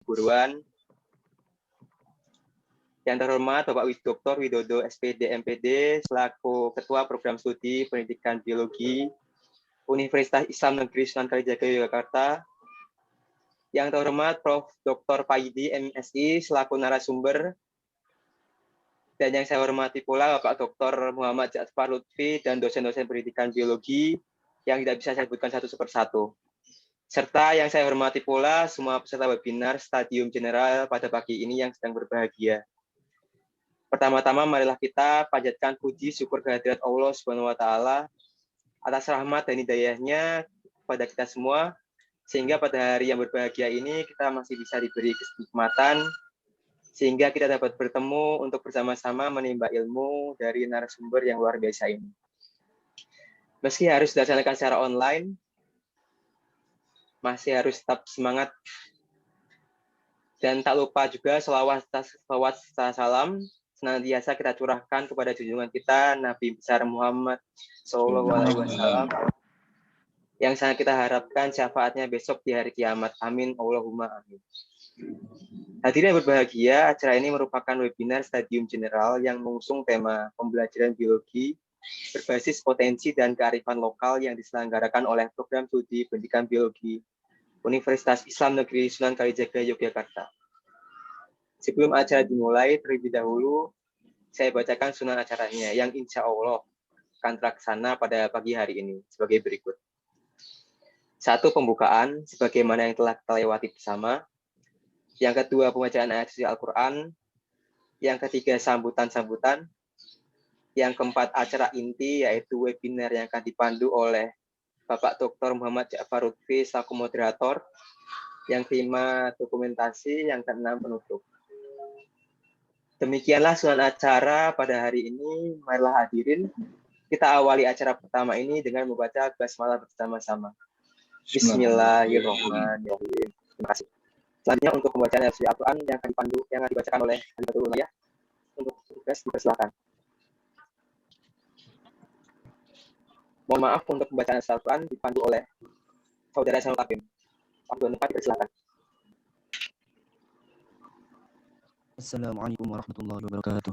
keguruan. Yang terhormat Bapak Dr. Widodo SPD MPD selaku Ketua Program Studi Pendidikan Biologi Universitas Islam Negeri Sunan Kalijaga Yogyakarta. Yang terhormat Prof. Dr. Paidi MSI selaku narasumber. Dan yang saya hormati pula Bapak Dr. Muhammad Ja'far Lutfi dan dosen-dosen pendidikan biologi yang tidak bisa saya sebutkan satu persatu. Serta yang saya hormati pula semua peserta webinar Stadium General pada pagi ini yang sedang berbahagia. Pertama-tama marilah kita panjatkan puji syukur kehadirat Allah Subhanahu wa taala atas rahmat dan hidayahnya pada kita semua, sehingga pada hari yang berbahagia ini kita masih bisa diberi kenikmatan, sehingga kita dapat bertemu untuk bersama-sama menimba ilmu dari narasumber yang luar biasa ini. Meski harus dilaksanakan secara online, masih harus tetap semangat. Dan tak lupa juga selawat salam senantiasa kita curahkan kepada junjungan kita Nabi besar Muhammad SAW yang sangat kita harapkan syafaatnya besok di hari kiamat. Amin Allahumma amin. Hadirin yang berbahagia, acara ini merupakan webinar Stadium General yang mengusung tema pembelajaran biologi berbasis potensi dan kearifan lokal yang diselenggarakan oleh Program Studi Pendidikan Biologi Universitas Islam Negeri Sunan Kalijaga Yogyakarta. Sebelum acara dimulai, terlebih dahulu saya bacakan sunan acaranya yang insya Allah akan terlaksana pada pagi hari ini sebagai berikut. 1. Pembukaan, sebagaimana yang telah kita lewati bersama. Yang kedua, pembacaan ayat suci Al-Quran. Yang ketiga, sambutan-sambutan. Yang keempat, acara inti, yaitu webinar yang akan dipandu oleh Bapak Dr. Muhammad Ja'far Lutfi selaku moderator. Yang kelima, dokumentasi. Yang keenam, penutup. Demikianlah sunan acara pada hari ini. Marilah hadirin, kita awali acara pertama ini dengan membaca basmalah bersama-sama. Bismillahirrahmanirrahim. Terima kasih. Selanjutnya untuk pembacaan ayat suci Al-Quran yang akan dibacakan oleh Halifatul Ulayah. Untuk tugas dipersilakan. Mohon maaf untuk pembacaan ayat Al-Quran dipandu oleh Saudara Sanul Abim. Abdul Nufat dipersilakan. Assalamualaikum warahmatullahi wabarakatuh.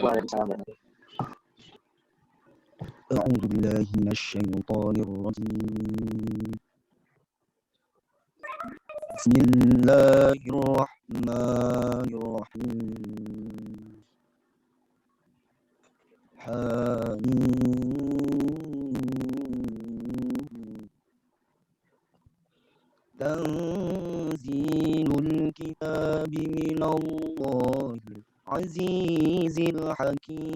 Waalaikumsalam. A'udzu billahi minasyaitonir rajim. Bismillahirrahmanirrahim. Tanzilul kitabi minallahil azizil hakim.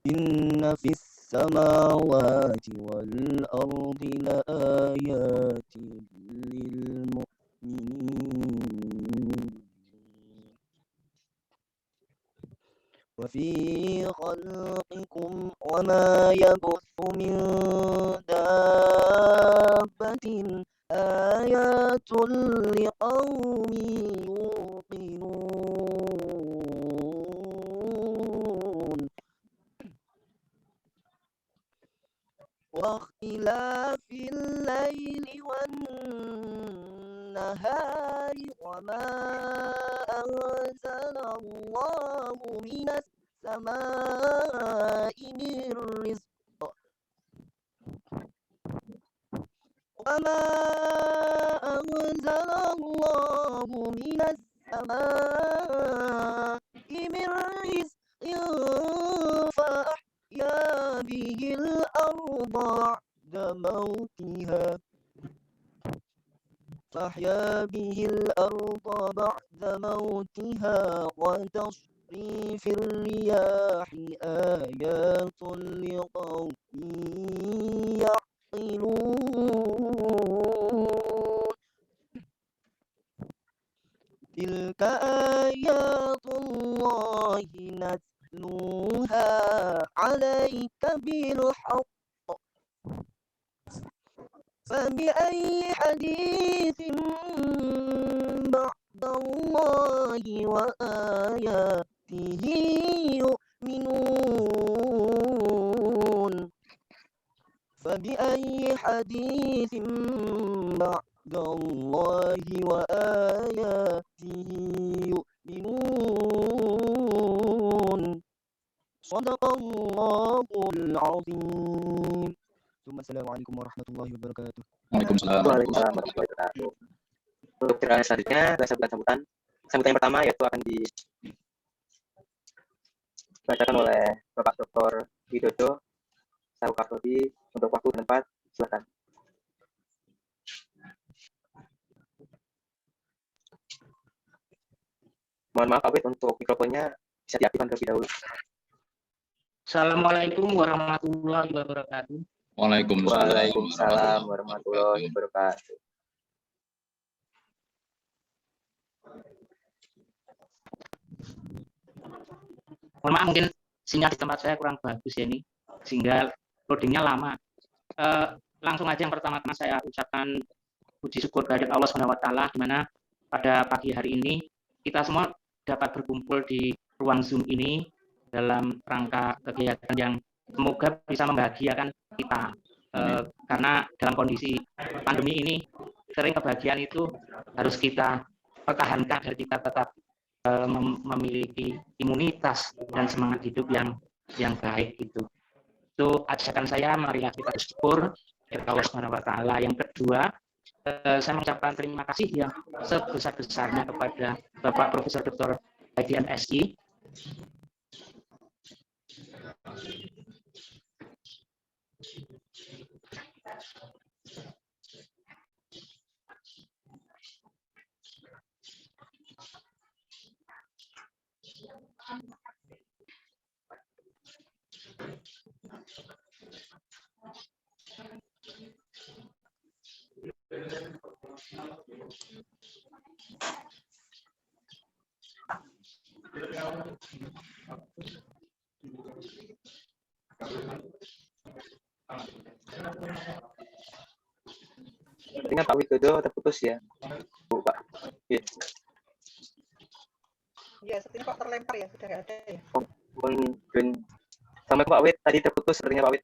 Inna fis samawati wal ardi laayatin lil mu'minin. وفي خلقكم وما يبث من دابة آيات لقوم يوقنون واختلاف الليل والنهار وما أنزل الله من السماء من رزق وما أنزل الله من السماء من رزق فأحيا به الأرض بعد موتها وتصريف الرياح آيات لقوم يعقلون تلك آيات الله نتلوها عليك بالحق فبأي حديث بعد الله وآياته يؤمنون فبأي حديث بعد الله وآياته يؤمنون صدق الله العظيم ثم السلام عليكم ورحمة الله وبركاته. Waalaikumsalam. Waalaikumsalam warahmatullahi wabarakatuh. Untuk ceramah selanjutnya, sambutan yang pertama yaitu akan dibacakan oleh Bapak Dr. Widodo Sarukapodi. Untuk waktu dan tempat, silakan. Mohon maaf Pak Wid, untuk mikrofonnya bisa diaktifkan terlebih dahulu. Assalamualaikum warahmatullahi wabarakatuh. Waalaikumsalam warahmatullahi wabarakatuh. Mohon maaf, mungkin sinyal di tempat saya kurang bagus ya ini, sehingga loadingnya lama. Langsung aja yang pertama-tama saya ucapkan puji syukur kehadirat Allah SWT, di mana pada pagi hari ini kita semua dapat berkumpul di ruang Zoom ini dalam rangka kegiatan yang semoga bisa membahagiakan kita. Karena dalam kondisi pandemi ini sering kebahagiaan itu harus kita pertahankan agar kita tetap memiliki imunitas dan semangat hidup yang baik itu. Itu ajakan saya, marilah kita bersyukur kepada Allah SWT. Yang kedua, saya mengucapkan terima kasih yang sebesar-besarnya kepada Bapak Profesor Dr. Baidi MSI Sepertinya Pak Widodo terputus ya, Bu Pak. Ya. Ya, sepertinya kok terlempar ya, sudah nggak ada ya. Assalamualaikum Pak Wid, tadi terputus sepertinya Pak Wid.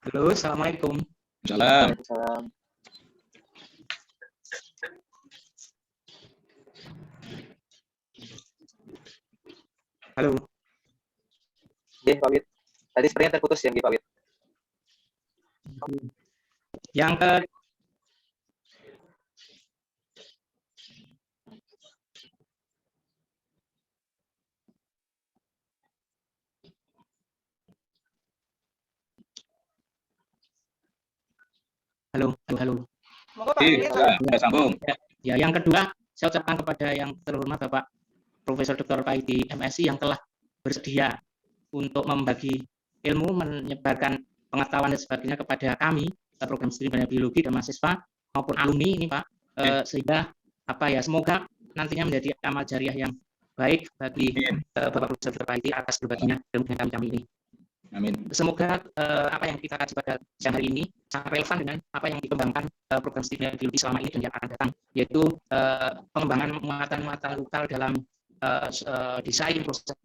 Halo, Assalamualaikum. Salam. Waalaikumsalam. Halo. Ya Pak Wid, tadi sepertinya terputus ya Pak Wid. Yang ke Halo. Monggo Pak, ini Pak. Sambung. Ya, yang kedua, saya ucapkan kepada yang terhormat Bapak Profesor Dr. Baidi MSI yang telah bersedia untuk membagi ilmu, menyebarkan pengetahuan dan sebagainya kepada kami, program studi biologi dan mahasiswa maupun alumni ini Pak, sehingga semoga nantinya menjadi amal jariah yang baik bagi Bapak Profesor Dr. Baidi atas berbaginya ilmu dengan kami ini. Amin. Semoga apa yang kita kaji pada siang hari ini sangat relevan dengan apa yang dikembangkan program studi biologi selama ini dan yang akan datang, yaitu pengembangan muatan-muatan lokal dalam desain proses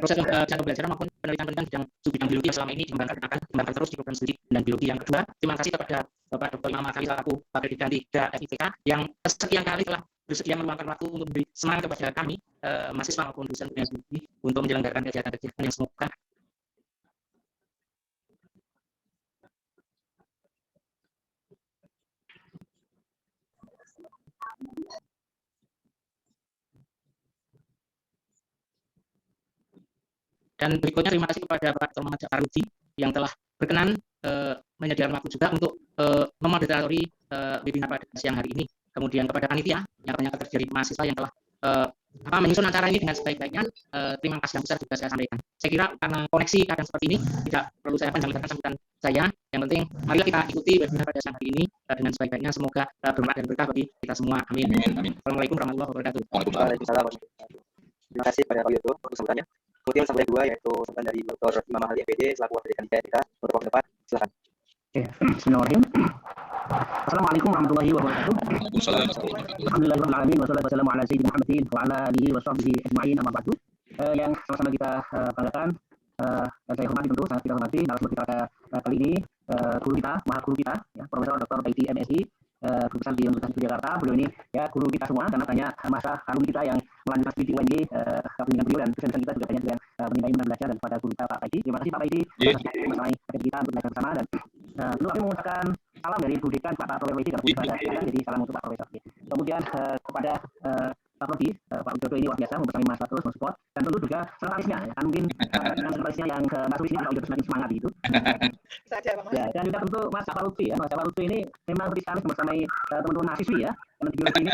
proses cara belajar maupun penelitian bidang biologi yang selama ini dikembangkan terus di program studi dan biologi. Yang kedua, terima kasih kepada Bapak Dr. Imam Makari selaku Wakil Dekan Tiga FITK yang sekian kali telah bersedia meluangkan waktu untuk memberi semangat kepada kami mahasiswa maupun dosen biologi untuk menyelenggarakan kegiatan-kegiatan yang semoga Dan berikutnya terima kasih kepada Pak Dr. Muhammad Ja'far Rudi yang telah berkenan menyediakan waktu juga untuk memoderatori webinar pada siang hari ini. Kemudian kepada panitia yang ternyata terdiri mahasiswa yang telah menyusun acara ini dengan sebaik-baiknya. Terima kasih yang besar juga saya sampaikan. Saya kira karena koneksi keadaan seperti ini tidak perlu saya panjang-lebarkan sambutan saya. Yang penting marilah kita ikuti webinar pada siang hari ini dengan sebaik-baiknya. Semoga bermanfaat dan berkah bagi kita semua. Amin. Amin. Assalamualaikum warahmatullahi wabarakatuh. Waalaikumsalam. Waalaikumsalam. Terima kasih pada Pak Yoto untuk sambutannya. Kemudian sambutan kedua yaitu sambutan dari Dr. Imam Mahali MPD selaku wakil dekan kita untuk waktu depan. Silakan. Bismillahirrahmanirrahim. Assalamualaikum warahmatullahi wabarakatuh. Waalaikumsalam warahmatullahi wabarakatuh. Alhamdulillahirabbil alamin wassalatu wassalamu ala sayyidina Muhammadin wa ala alihi washabbihi ajma'in amma ba'du. Yang sama-sama kita banggakan dan saya hormati tentu sangat kita hormati narasumber kita kali ini guru kita, maha guru kita ya, Profesor Dr. Baiti MSI, guru besar di Universitas Yogyakarta. Beliau ini ya guru kita semua karena banyak masa alumni kita yang melanjutkan studi UNY dengan beliau, dan dosen kita juga banyak yang menimba ilmu dan belajar daripada guru kita Pak Baiti. Terima kasih Pak Baiti bersama kita untuk belajar bersama, dan tentu kami mengucapkan salam dari Bu Dekan Pak Profesor Baiti dan Bu Dekan, jadi salam untuk Pak Profesor. Kemudian kepada Pak Prodi, Pak Widodo ini luar biasa membersami Mas terus mensupport, dan tentu juga sekretarisnya ya, kan mungkin dengan sekretarisnya yang masuk sini Pak Widodo semakin semangat gitu. Saja, Pak Mas. Ya, dan juga tentu Mas Jafar Lutfi ya, Mas Jafar Lutfi ini memang seperti sekali membersamai teman-teman mahasiswi ya, karena biologi ini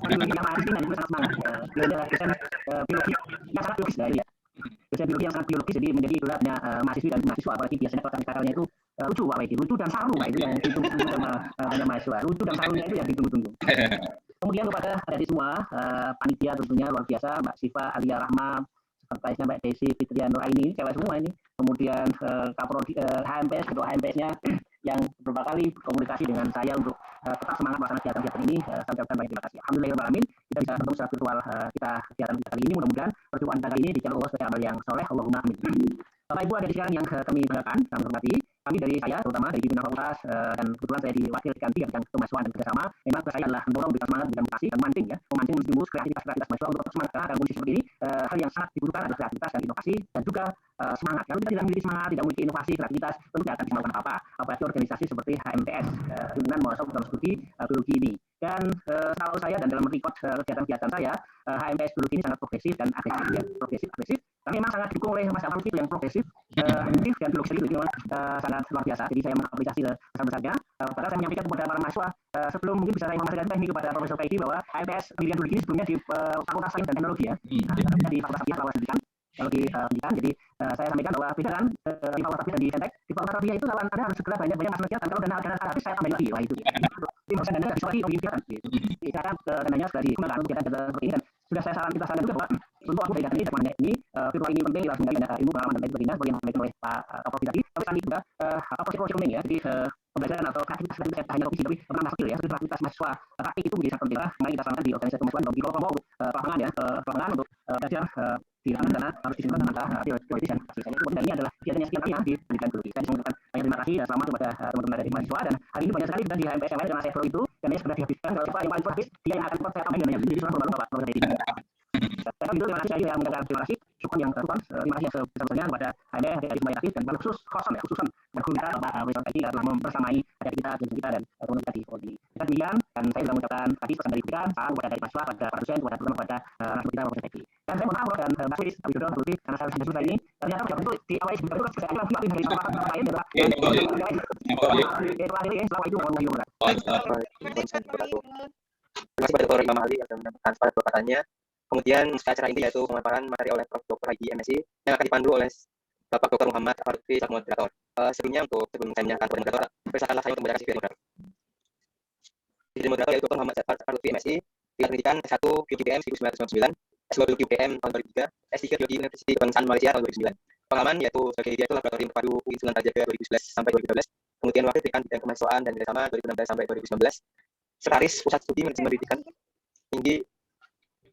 biologi yang mahasiswi dan juga sangat semangat. Beliau adalah dosen biologi yang sangat biologis ya. Dosen biologi yang sangat biologis, jadi menjadi idolanya mahasiswi dan mahasiswa, apalagi biasanya program-programnya itu lucu Pak Baiti, lucu dan saru Pak, itu yang ditunggu-tunggu sama banyak mahasiswa. Lucu dan sarunya itu yang ditunggu-tunggu. Kemudian kepada adik semua, panitia tentunya luar biasa, Mbak Siva, Alia Rahma, sekretarisnya Mbak Desi Fitrian Nuraini, cewek semua ini. Kemudian Kaprodi HMPS, ketua HMPS-nya yang beberapa kali komunikasi dengan saya untuk tetap semangat melaksanakan kegiatan-kegiatan ini. Saya ucapkan banyak terima kasih. Alhamdulillahirrahmanirrahim, kita bisa bertemu secara virtual kegiatan kita kali ini. Mudah-mudahan perjumpaan kita kali ini dijalankan Allah sebagai amal yang soleh. Allahumma amin. Bapak Ibu ada di sekarang yang kami banggakan, kami hormati. Kami dari saya, terutama dari pimpinan fakultas, dan kebetulan saya diwakilkan di bidang kemahasiswaan dan kerjasama. Memang tugas saya adalah mendorong bidang semangat, bidang mutasi, dan memancing ya, memancing menstimulus kreativitas mahasiswa untuk tetap semangat. Karena dalam kondisi seperti ini, hal yang sangat dibutuhkan adalah kreativitas dan inovasi, dan juga semangat. Kalau kita tidak memiliki semangat, tidak memiliki inovasi, kreativitas, tentu tidak akan bisa melakukan apa-apa. Apalagi organisasi seperti HMPS, Himpunan Mahasiswa Program Studi Biologi ini. Dan selalu saya dan dalam record kegiatan-kegiatan saya, HMPS Biologi ini sangat progresif dan agresif ya, progresif. Kami memang sangat didukung oleh Mas Jafar itu yang progresif, aktif dan biologis itu memang sangat luar biasa. Jadi saya mengapresiasi sebesar-besarnya. Bahkan saya menyampaikan kepada para mahasiswa sebelum mungkin bisa saya informasikan teknik kepada Profesor Baiti bahwa HMPS pendidikan biologi ini sebelumnya di Fakultas Sains dan Teknologi ya, di Fakultas Sains Lawas Pendidikan. Kalau di pendidikan, jadi saya sampaikan bahwa beda kan di Fakultas Sains dan di Saintek. Di Fakultas Sains itu kalau Anda harus segera banyak mas kegiatan, kalau dana habis saya tambahin lagi, wah itu. Jadi maksudnya Anda bisa lagi kegiatan. Jadi saya dananya segera digunakan untuk kegiatan seperti ini, dan sudah saya sarankan juga bahwa untuk aku dari ini dapat ini virtual ini penting harus menggali ilmu pengalaman dan lain sebagainya seperti yang disampaikan oleh Pak Kapolri tadi. Tapi kami juga proses kuning ya, jadi pembelajaran atau aktivitas kita hanya profesi tapi pernah skill ya, seperti aktivitas mahasiswa praktik itu menjadi sangat penting. Mari kita sarankan di organisasi kemahasiswaan di kelompok untuk lapangan ya, lapangan untuk belajar di lapangan karena harus disinkronkan antara teori dan praktis. Jadi ini adalah kegiatannya sekian kali di pendidikan biologi. Saya mengucapkan banyak terima kasih dan selamat kepada teman-teman dari mahasiswa, dan hari ini banyak sekali kita di HMPS yang lain karena saya flow itu dan ini segera dihabiskan. Kalau siapa yang paling praktis dia yang akan saya tambahin dananya. Jadi sudah berlalu Bapak Profesor Baiti. Saya itu terima kasih, saya yang mengucapkan terima kasih, syukur yang terima kasih yang sebesar-besarnya kepada HMPS yang semuanya aktif, dan khusus khususan guru kita Bapak Profesor Baiti telah membersamai adik kita dan teman kita di Polri. Kita demikian, dan saya juga mengucapkan tadi pesan dari berikan salam kepada dari mahasiswa, pada para dosen, kepada narasumber kita Profesor Baiti. Dan saya mohon maaf dan Mbak Sis, Pak Widodo, Lutfi, karena saya sudah ini ternyata ucapan itu di awal itu saya bilang dari sama lain ya Pak. Selama itu warahmatullahi wabarakatuh. Terima kasih pada Dr. Imam Mahali yang sudah menyampaikan pada perkataannya. Kemudian acara ini yaitu pemaparan materi oleh Prof. Dr. Haji MSI yang akan dipandu oleh Bapak Dr. Muhammad Farfi selaku moderator. Sebelum saya menyerahkan kepada moderator, persilakanlah saya untuk membacakan CV moderator. CV moderator yaitu Dr. Muhammad Farfi MSI, Bidang Pendidikan S1 BPM 1999, S2 BPM tahun 2003, S3 Biologi Universiti Kebangsaan Malaysia tahun 2009. Pengalaman yaitu sebagai dia itu laboratorium terpadu UI Sunan Kalijaga 2011 sampai 2012. Kemudian wakil dekan bidang kemahasiswaan dan kerjasama 2016 sampai 2019. Sekretaris Pusat Studi Manajemen Pendidikan Tinggi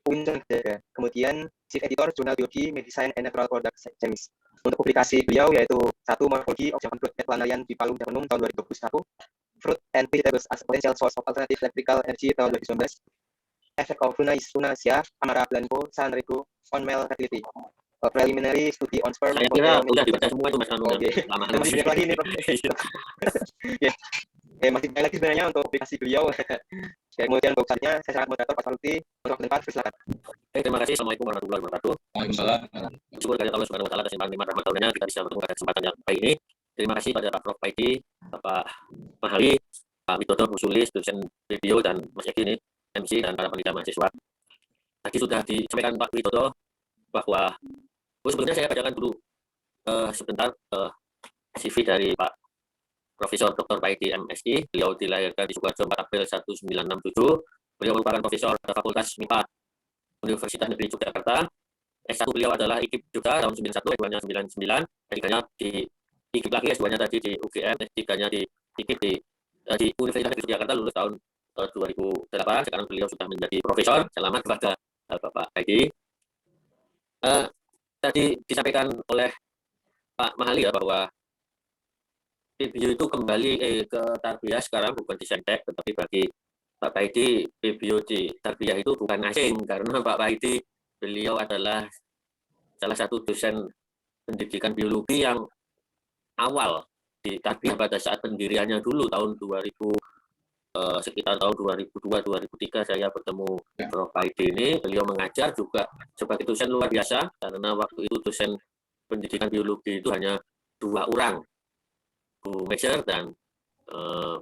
UIN Sunan Kalijaga. Kemudian Chief Editor Jurnal Biologi, Medicine and Natural Products Chemis. Untuk publikasi beliau yaitu 1 Morphology of Japan Fruit at Planarian di Palung Japanum tahun 2021, Fruit and Vegetables as a Potential Source of Alternative Electrical Energy tahun 2019, Effect of Lunacia Amara Blanco Sanrigo on Male Fertility, Preliminary Study on Sperm. Saya kira udah dibaca semua itu Mas Anu. Lama masih banyak lagi nih Prof. Masih banyak lagi sebenarnya untuk publikasi beliau. Kemudian bukunya saya serahkan moderator Pak Faluti untuk waktu depan, silakan. Terima kasih. Assalamualaikum warahmatullahi wabarakatuh. Waalaikumsalam. Syukur kepada Allah Subhanahu wa taala atas nikmat rahmat karunia kita bisa bertemu pada kesempatan yang baik ini. Terima kasih pada Pak Prof Baiti, Bapak Mahali, Pak Widodo, Bu Sulis, dosen video, dan Mas Eki ini MC dan para panitia mahasiswa. tadi sudah disampaikan Pak Widodo bahwa sebelumnya saya bacakan dulu sebentar CV dari Pak Profesor Dr. Paidi MSI. Beliau dilahirkan di Sukoharjo 4 April 1967. Beliau merupakan profesor Fakultas MIPA Universitas Negeri Yogyakarta. S1 beliau adalah IKIP Jogja tahun 91, S2-nya 99, S3-nya di IKIP lagi, S2-nya tadi di UGM, S3-nya di IKIP di Universitas Negeri Yogyakarta, lulus tahun 2008. Sekarang beliau sudah menjadi profesor. Selamat kepada Bapak Paidi. Tadi disampaikan oleh Pak Mahali ya bahwa PBU itu kembali ke tarbiyah sekarang bukan di Saintek, tetapi bagi Pak Paidi PBU di tarbiyah itu bukan asing karena Pak Paidi beliau adalah salah satu dosen pendidikan biologi yang awal di tarbiyah pada saat pendiriannya dulu tahun 2000 sekitar tahun 2002-2003 saya bertemu Prof. Paidi ini. Beliau mengajar juga sebagai dosen luar biasa karena waktu itu dosen pendidikan biologi itu hanya 2 orang, Bu Meser dan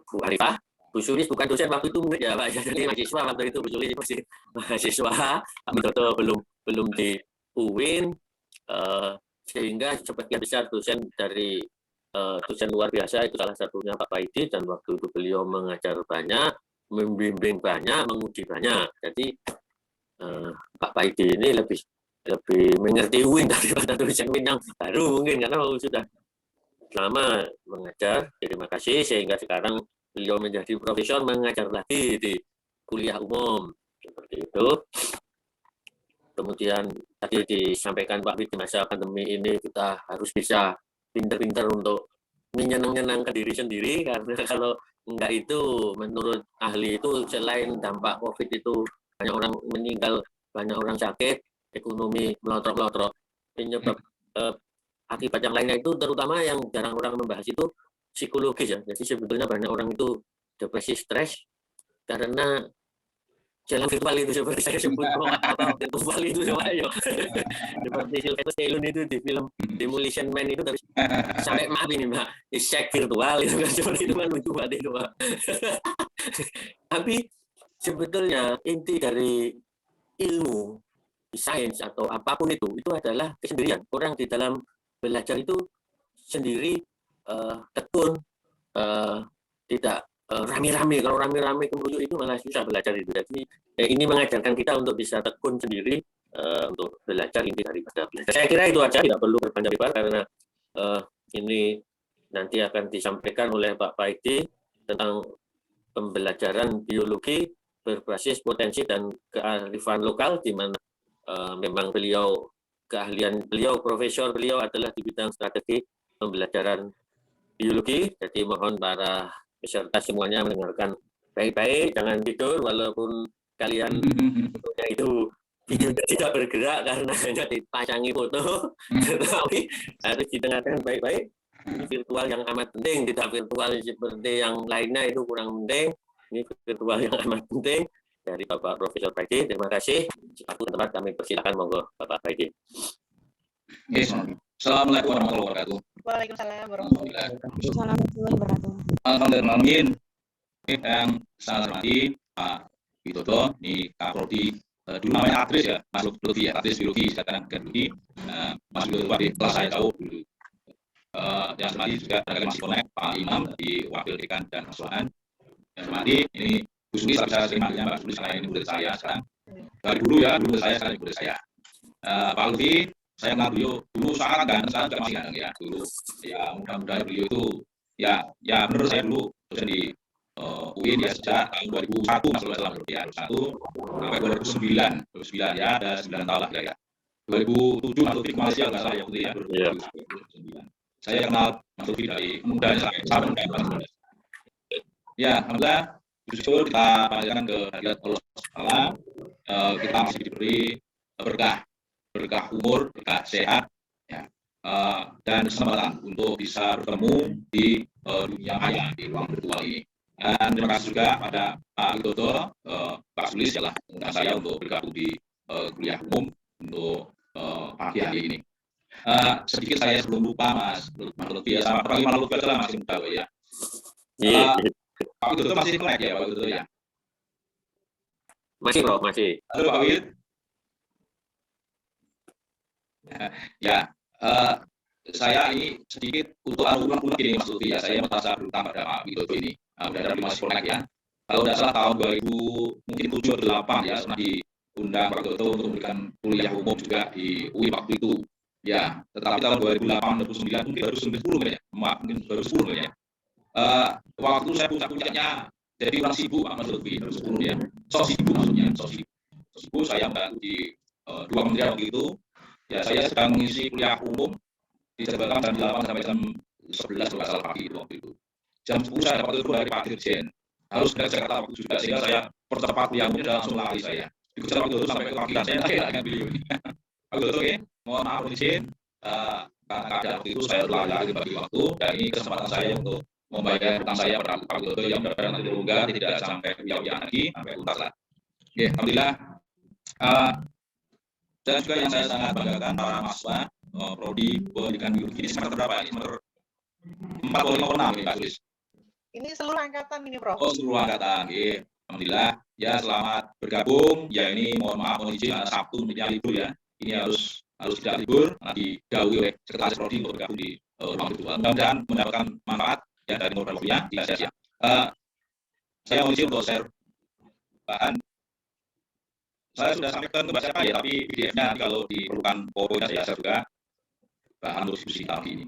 Bu Arifah. Bu Sulis bukan dosen waktu itu murid ya Pak, jadi mahasiswa waktu itu. Bu Sulis masih mahasiswa, Pak Widodo belum di UIN, sehingga sebagian besar dosen dari dosen luar biasa itu salah satunya Pak Paidi, dan waktu itu beliau mengajar banyak, membimbing banyak, menguji banyak. Jadi Pak Paidi ini lebih mengerti UIN daripada dosen UIN yang baru mungkin karena sudah lama mengajar. Terima kasih sehingga sekarang beliau menjadi profesor mengajar lagi di kuliah umum seperti itu. Kemudian tadi disampaikan Pak Wid, di masa pandemi ini kita harus bisa pintar-pintar untuk menyenang-nyenangkan diri sendiri, karena kalau enggak itu menurut ahli itu selain dampak COVID itu banyak orang meninggal, banyak orang sakit, ekonomi melotrok-lotrok. Penyebab akibat yang lainnya itu terutama yang jarang orang membahas itu psikologis ya. Jadi sebetulnya banyak orang itu depresi, stres karena jalan virtual itu seperti saya sebut virtual itu ya. Seperti Sylvester Stallone itu di film Demolition Man itu dari sampai maaf ini Mbak, seks virtual itu kan seperti itu kan lucu banget itu Pak. Tapi sebetulnya inti dari ilmu sains atau apapun itu adalah kesendirian. Orang di dalam belajar itu sendiri, tekun, tidak rame-rame. Kalau rame-rame kemudian itu malah susah belajar itu. Jadi ini mengajarkan kita untuk bisa tekun sendiri untuk belajar, inti daripada belajar. Saya kira itu aja, tidak perlu berpanjang lebar karena ini nanti akan disampaikan oleh Pak Paidi tentang pembelajaran biologi berbasis potensi dan kearifan lokal, di mana memang keahlian beliau, profesor beliau adalah di bidang strategi pembelajaran biologi. Jadi mohon para peserta semuanya mendengarkan baik-baik, jangan tidur walaupun kalian itu tidak bergerak karena hanya dipasangi foto, tetapi harus didengarkan baik-baik. Ini virtual yang amat penting, tidak virtual seperti yang lainnya itu kurang penting. Ini virtual yang amat penting. Dari Bapak Profesor Paidi, terima kasih. Selaku tempat kami persilakan, monggo Bapak Paidi. Assalamualaikum warahmatullahi wabarakatuh. Waalaikumsalam warahmatullahi wabarakatuh. Alhamdulillah. Yang saya hormati Pak Widodo, ini Kaprodi, dulu namanya Atris ya, Mas Lutfi ya, Atris biologi, sekarang biologi. Mas Widodo di kelas saya tahu dulu. Yang hormati juga ada Mas Konek, Pak Imam di Wakil Dekan dan Masuhan. Yang hormati ini Bu Suli, saya terima Pak Suli, saya ini murid saya sekarang. Dari dulu ya, dulu saya, sekarang murid saya. Pak Lutfi, saya kenal beliau dulu sangat ganteng, sekarang juga masih ganteng ya. Dulu ya, mudah-mudahan beliau itu ya menurut saya dulu dosen di UIN ya sejak tahun 2001 Mas Salam ya, 2001 sampai 2009 ya, ada 9 tahun lah ya. 2007 Mas Lutfi ke Malaysia nggak salah ya Putri ya, 2009. Saya kenal Mas Lutfi dari mudanya sampai muda. Ya, alhamdulillah. Justru kita panggilkan ke hadirat Allah Taala, kita masih diberi berkah umur, berkah sehat, ya, dan kesempatan untuk bisa bertemu di dunia maya di ruang virtual ini. Dan terima kasih juga pada Pak Widodo, Pak Sulis adalah mengundang saya untuk bergabung di kuliah umum untuk pagi hari ini. Sedikit saya sebelum lupa Mas Lutfi ya, sama Pak Lutfi adalah masih muda ya. Pak Widodo masih melek ya Pak Widodo ya? Masih Bro, masih. Halo Pak Wid. Ya, saya ini sedikit untuk ulang-ulang gini Mas Lutfi ya, saya merasa berutang pada Pak Widodo ini. Mudah-mudahan masih connect ya. Kalau tidak salah tahun 2007 atau 2008 ya, pernah diundang Pak Widodo untuk memberikan kuliah umum juga di UI waktu itu. Ya, tetapi tahun 2008, 2009 mungkin baru 2010 ya, mungkin baru 10 ya. Waktu saya puncak-puncaknya jadi orang sibuk Pak Mas Lutfi, baru 10 ya. Sibuk maksudnya, sibuk saya membantu di 2 kementerian waktu itu. Ya, saya sedang mengisi kuliah umum di jadwalkan jam 8 sampai jam 11 kalau salah pagi itu waktu itu. Jam 10 saya dapat telepon dari Pak Dirjen. Harus ke Jakarta waktu juga sehingga saya percepat kuliah umum dan langsung lari saya. Dikejar waktu itu sampai ke pagi dan saya lari dengan beliau ini. Waktu itu oke, mohon maaf izin karena keadaan waktu itu saya lari bagi waktu dan ini kesempatan saya untuk membayar hutang saya pada Pak Widodo yang mudah-mudahan nanti terungkap tidak sampai kuliah lagi sampai tuntas lah. Oke, alhamdulillah. Dan juga yang saya sangat banggakan para mahasiswa prodi pendidikan biologi ini semester berapa ini? Semester 4 atau 5 atau 6 ya Pak Sulis? Ini seluruh angkatan ini, Prof. Oh, seluruh angkatan. Oke. Alhamdulillah. Ya, selamat bergabung. Ya, ini mohon maaf mohon izin Sabtu menjadi libur ya. Ini harus tidak libur, nanti digaui oleh sekretaris prodi untuk bergabung di ruang virtual. Mudah-mudahan mendapatkan manfaat ya dari ngobrol-ngobrolnya tidak sia-sia. Saya mohon izin untuk share bahan. Saya sudah sampaikan ke siapa ya, tapi PDF-nya nanti kalau diperlukan powerpoint saya share juga bahan untuk diskusi kali ini.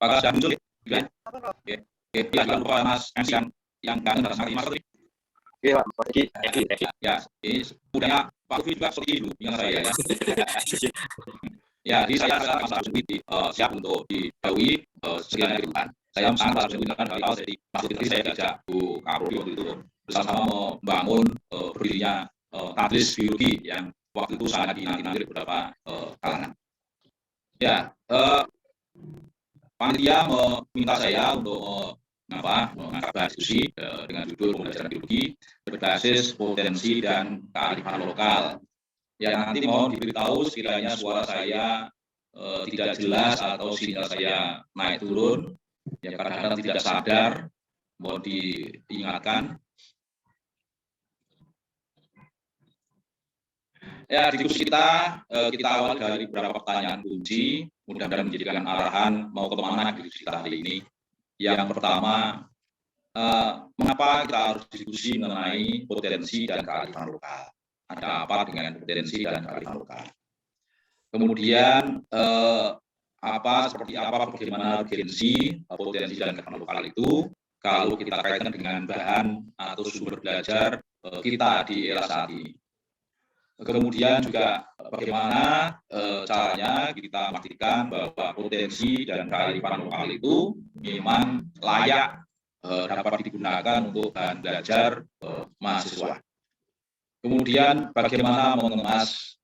Apakah sudah muncul ya? Oke, jangan lupa Mas MC yang kangen dan sangat Mas Lutfi. Oke Pak. Ya, ini budaya Pak Lutfi juga seperti itu, ingat saya ya. Ya, jadi saya adalah Mas Lutfi siap untuk didahului sekiranya diperlukan. Saya sangat harus menggunakan hal jadi Mas Lutfi saya diajak Bu Kapolri waktu itu bersama membangun berdirinya tadris biologi yang waktu itu sangat dinanti-nanti oleh beberapa kalangan. Ya, panitia meminta saya untuk mengangkat bahan diskusi dengan judul pembelajaran biologi berbasis potensi dan kearifan lokal. Ya, nanti mohon diberitahu sekiranya suara saya tidak jelas atau sinyal saya naik turun. Ya, kadang-kadang tidak sadar, mohon diingatkan. Ya, diskusi kita awal dari beberapa pertanyaan kunci, mudah-mudahan menjadikan arahan mau kemana diskusi kita hari ini. Yang pertama, mengapa kita harus diskusi mengenai potensi dan kearifan lokal? Ada apa dengan potensi dan kearifan lokal? Kemudian, seperti apa, bagaimana urgensi potensi dan kearifan lokal itu kalau kita kaitkan dengan bahan atau sumber belajar kita di era saat ini. Kemudian juga bagaimana caranya kita memastikan bahwa potensi dan kearifan lokal itu memang layak dapat digunakan untuk bahan belajar mahasiswa. Kemudian bagaimana mengemas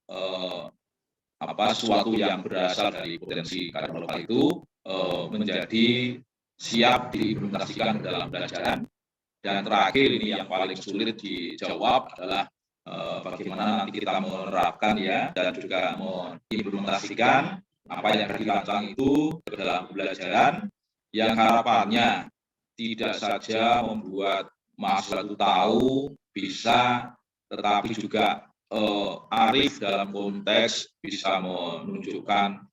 sesuatu yang berasal dari potensi kearifan lokal itu menjadi siap diimplementasikan dalam pelajaran. Dan terakhir ini yang paling sulit dijawab adalah bagaimana nanti kita menerapkan ya dan juga mengimplementasikan apa yang dirancang itu ke dalam pembelajaran yang harapannya tidak saja membuat mahasiswa itu tahu, bisa, tetapi juga arif dalam konteks bisa menunjukkan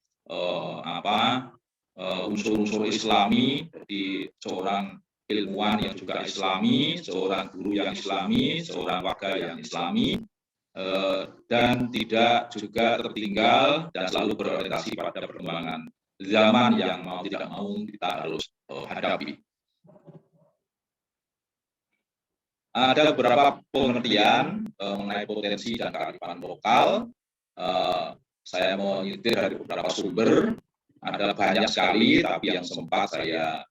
unsur-unsur Islami, jadi seorang ilmuwan yang juga Islami, seorang guru yang Islami, seorang warga yang Islami, dan tidak juga tertinggal dan selalu berorientasi pada perkembangan zaman yang mau tidak mau kita harus hadapi. Ada beberapa pengertian mengenai potensi dan kearifan lokal. Saya mau nyetir dari beberapa sumber, ada banyak sekali, tapi yang sempat saya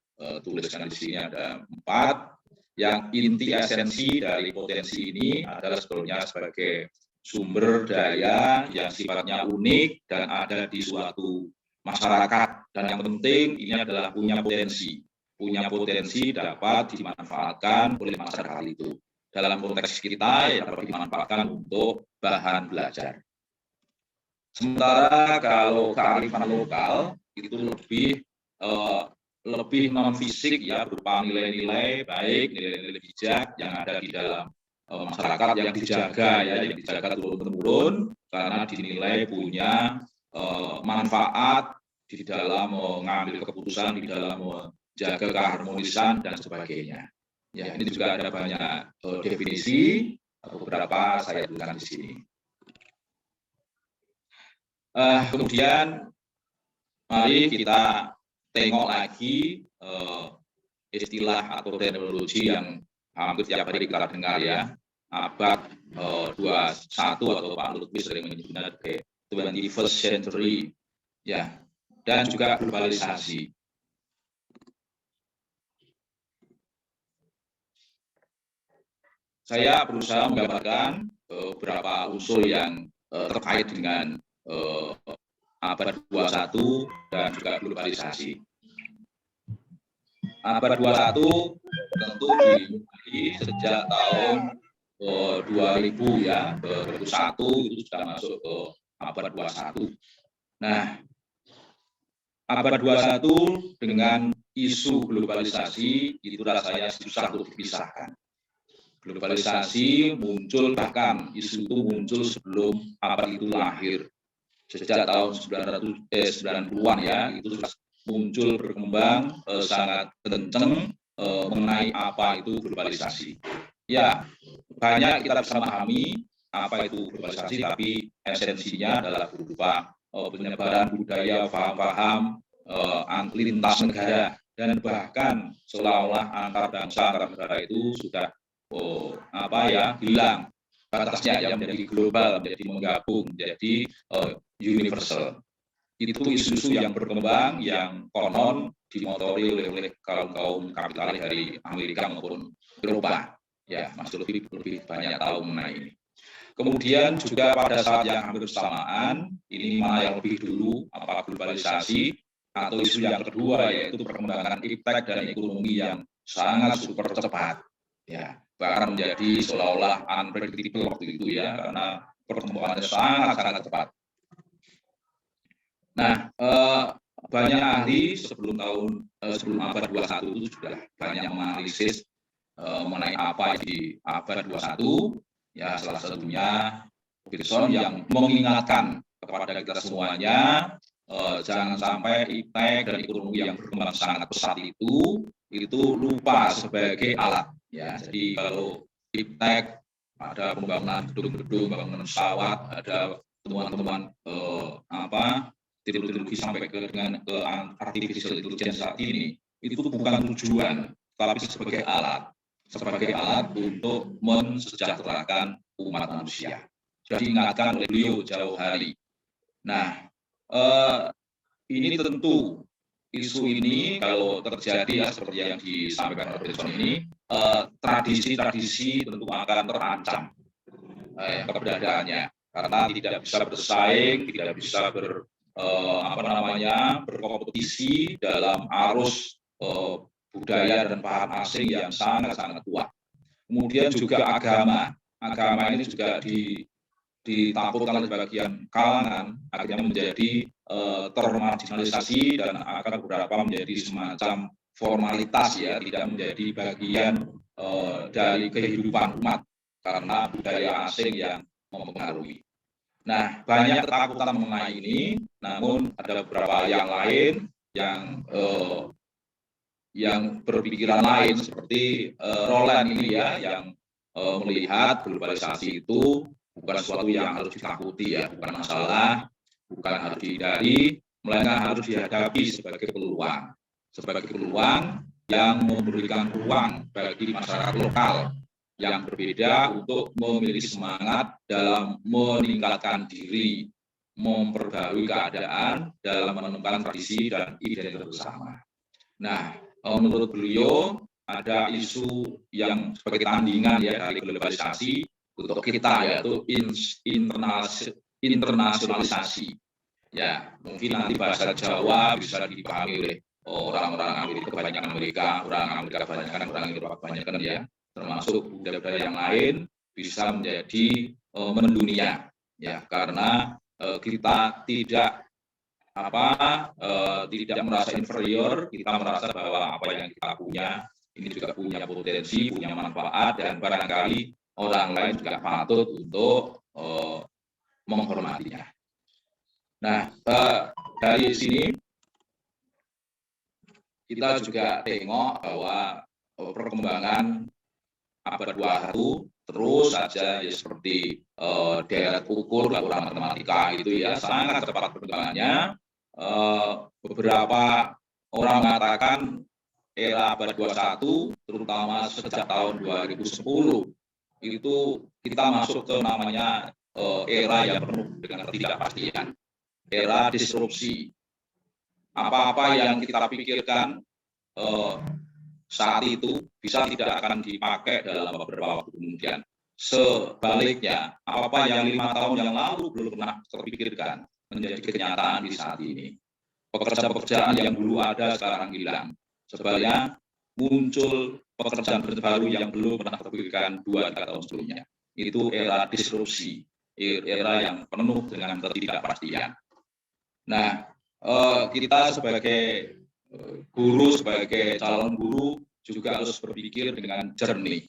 tuliskan di sini ada 4. Yang inti esensi dari potensi ini adalah sebetulnya sebagai sumber daya yang sifatnya unik dan ada di suatu masyarakat. Dan yang penting ini adalah punya potensi dapat dimanfaatkan oleh masyarakat itu. Dalam konteks kita ya dapat dimanfaatkan untuk bahan belajar. Sementara kalau kearifan lokal itu lebih non fisik ya, berupa nilai-nilai baik, nilai-nilai bijak yang ada di dalam masyarakat yang dijaga ya, yang dijaga turun-temurun karena dinilai punya manfaat di dalam mengambil keputusan, di dalam menjaga keharmonisan dan sebagainya. Ya, ini juga ada banyak definisi, beberapa saya tuliskan di sini. Kemudian mari kita tengok lagi istilah atau terminologi yang hampir tiap hari kita dengar ya, abad 21 atau Pak Lutfi sering menyebutnya sebagai 21st century ya, dan juga globalisasi. Saya berusaha menggambarkan beberapa unsur yang terkait dengan abad 21 dan juga globalisasi. Abad 21 tentu dimulai sejak tahun 2000 ya, 2001 itu sudah masuk ke abad 21. Nah, abad 21 dengan isu globalisasi itu rasanya susah untuk dipisahkan. Globalisasi muncul, bahkan isu itu muncul sebelum abad itu lahir. Sejak tahun 90-an ya, itu sudah muncul berkembang sangat kencang mengenai apa itu globalisasi. Ya, banyak kita bisa memahami apa itu globalisasi, tapi esensinya adalah berupa penyebaran budaya, paham-paham lintas negara, dan bahkan seolah-olah antar bangsa, antar negara itu sudah hilang batasnya ya, menjadi global, menjadi menggabung, menjadi universal. Itu isu-isu yang berkembang, yang konon dimotori oleh kaum kapitalis dari Amerika maupun Eropa. Ya, Mas lebih banyak tahu mengenai ini. Kemudian juga pada saat yang hampir bersamaan, ini mana yang lebih dulu, apa globalisasi, atau isu yang kedua yaitu perkembangan iptek dan ekonomi yang sangat super cepat. Ya, bahkan menjadi seolah-olah unpredictable waktu itu ya, karena perkembangannya sangat cepat. Nah, banyak ahli sebelum abad 21 itu sudah banyak menganalisis mengenai apa di abad 21. Ya, salah satunya Pearson yang mengingatkan kepada kita semuanya, jangan sampai iptek dan ekonomi yang berkembang sangat pesat itu lupa sebagai alat. Ya, jadi kalau iptek ada pembangunan gedung-gedung, pembangunan pesawat, ada temuan-temuan teknologi sampai ke artificial intelligence saat ini, itu bukan tujuan, tapi sebagai alat untuk mensejahterakan umat manusia. Jadi ingatkan oleh beliau jauh hari. Nah, ini tentu isu ini kalau terjadi ya seperti yang disampaikan oleh Pearson ini, tradisi-tradisi tentu akan terancam keberadaannya, karena tidak bisa bersaing, tidak bisa berkompetisi dalam arus budaya dan paham asing yang sangat kuat. Kemudian juga agama ini juga ditakutkan oleh sebagian kalangan, akhirnya menjadi termarginalisasi dan akan beberapa menjadi semacam formalitas ya, tidak menjadi bagian dari kehidupan umat karena budaya asing yang mempengaruhi. Nah, banyak ketakutan mengenai ini, namun ada beberapa yang lain yang berpikiran lain seperti Roland ini ya, yang melihat globalisasi itu bukan sesuatu yang harus ditakuti ya, bukan masalah, bukan harus dihindari, melainkan harus dihadapi sebagai peluang yang memberikan ruang bagi masyarakat lokal yang berbeda untuk memiliki semangat dalam meningkatkan diri, memperbarui keadaan dalam menemukan tradisi dan identitas bersama. Nah, menurut beliau ada isu yang sebagai tandingan ya dari globalisasi untuk kita, yaitu internasionalisasi. Ya, mungkin nanti bahasa Jawa bisa dipahami oleh orang-orang Amerika, kebanyakan orang Eropa kebanyakan ya, termasuk budaya-budaya yang lain bisa menjadi mendunia ya, karena kita tidak merasa inferior, kita merasa bahwa apa yang kita punya ini juga punya potensi, punya manfaat, dan barangkali orang lain juga patut untuk menghormatinya. Nah, dari sini kita juga tengok bahwa perkembangan abad 21 terus saja ya seperti deret ukur laporan matematika itu ya sangat cepat perkembangannya. Beberapa orang mengatakan era abad 21 terutama sejak tahun 2010 itu kita masuk ke namanya era yang penuh dengan ketidakpastian, era disrupsi. Apa-apa yang kita pikirkan saat itu bisa tidak akan dipakai dalam beberapa waktu kemudian. Sebaliknya, apa yang 5 tahun yang lalu belum pernah terpikirkan menjadi kenyataan di saat ini. Pekerjaan-pekerjaan yang dulu ada sekarang hilang. Sebaliknya, muncul pekerjaan baru yang belum pernah terpikirkan 2-3 tahun sebelumnya. Itu era disrupsi, era yang penuh dengan ketidakpastian. Nah, kita sebagai guru, sebagai calon guru juga harus berpikir dengan jernih.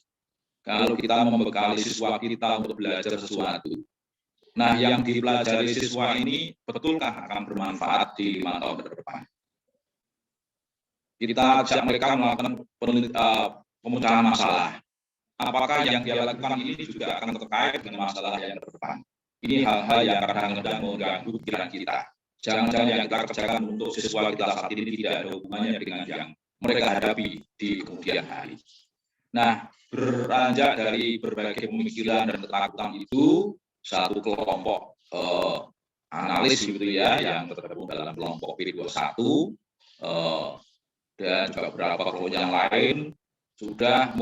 Kalau kita membekali siswa kita untuk belajar sesuatu, nah yang dipelajari siswa ini betulkah akan bermanfaat di 5 tahun ke depan? Kita ajak mereka melakukan pemecahan masalah. Apakah yang dia lakukan ini juga akan terkait dengan masalah yang ke depan? Ini hal-hal yang kadang-kadang mengganggu pikiran kita. Jangan-jangan yang kita kerjakan untuk siswa kita saat ini tidak ada hubungannya dengan yang mereka hadapi di kemudian hari. Nah, beranjak dari berbagai pemikiran dan ketakutan itu, satu kelompok analis gitu ya, yang tergabung dalam kelompok P21 dan juga beberapa kelompok yang lain sudah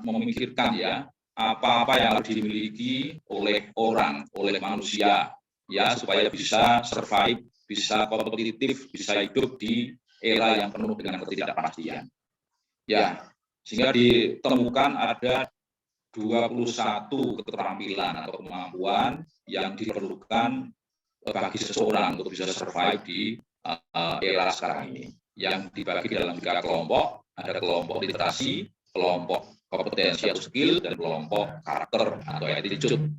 memikirkan ya apa-apa yang harus dimiliki oleh orang, oleh manusia ya supaya bisa survive, bisa kompetitif, bisa hidup di era yang penuh dengan ketidakpastian. Ya, sehingga ditemukan ada 21 keterampilan atau kemampuan yang diperlukan bagi seseorang untuk bisa survive di era sekarang ini. Yang dibagi dalam 3 kelompok, ada kelompok literasi, kelompok kompetensi atau skill, dan kelompok karakter atau attitude.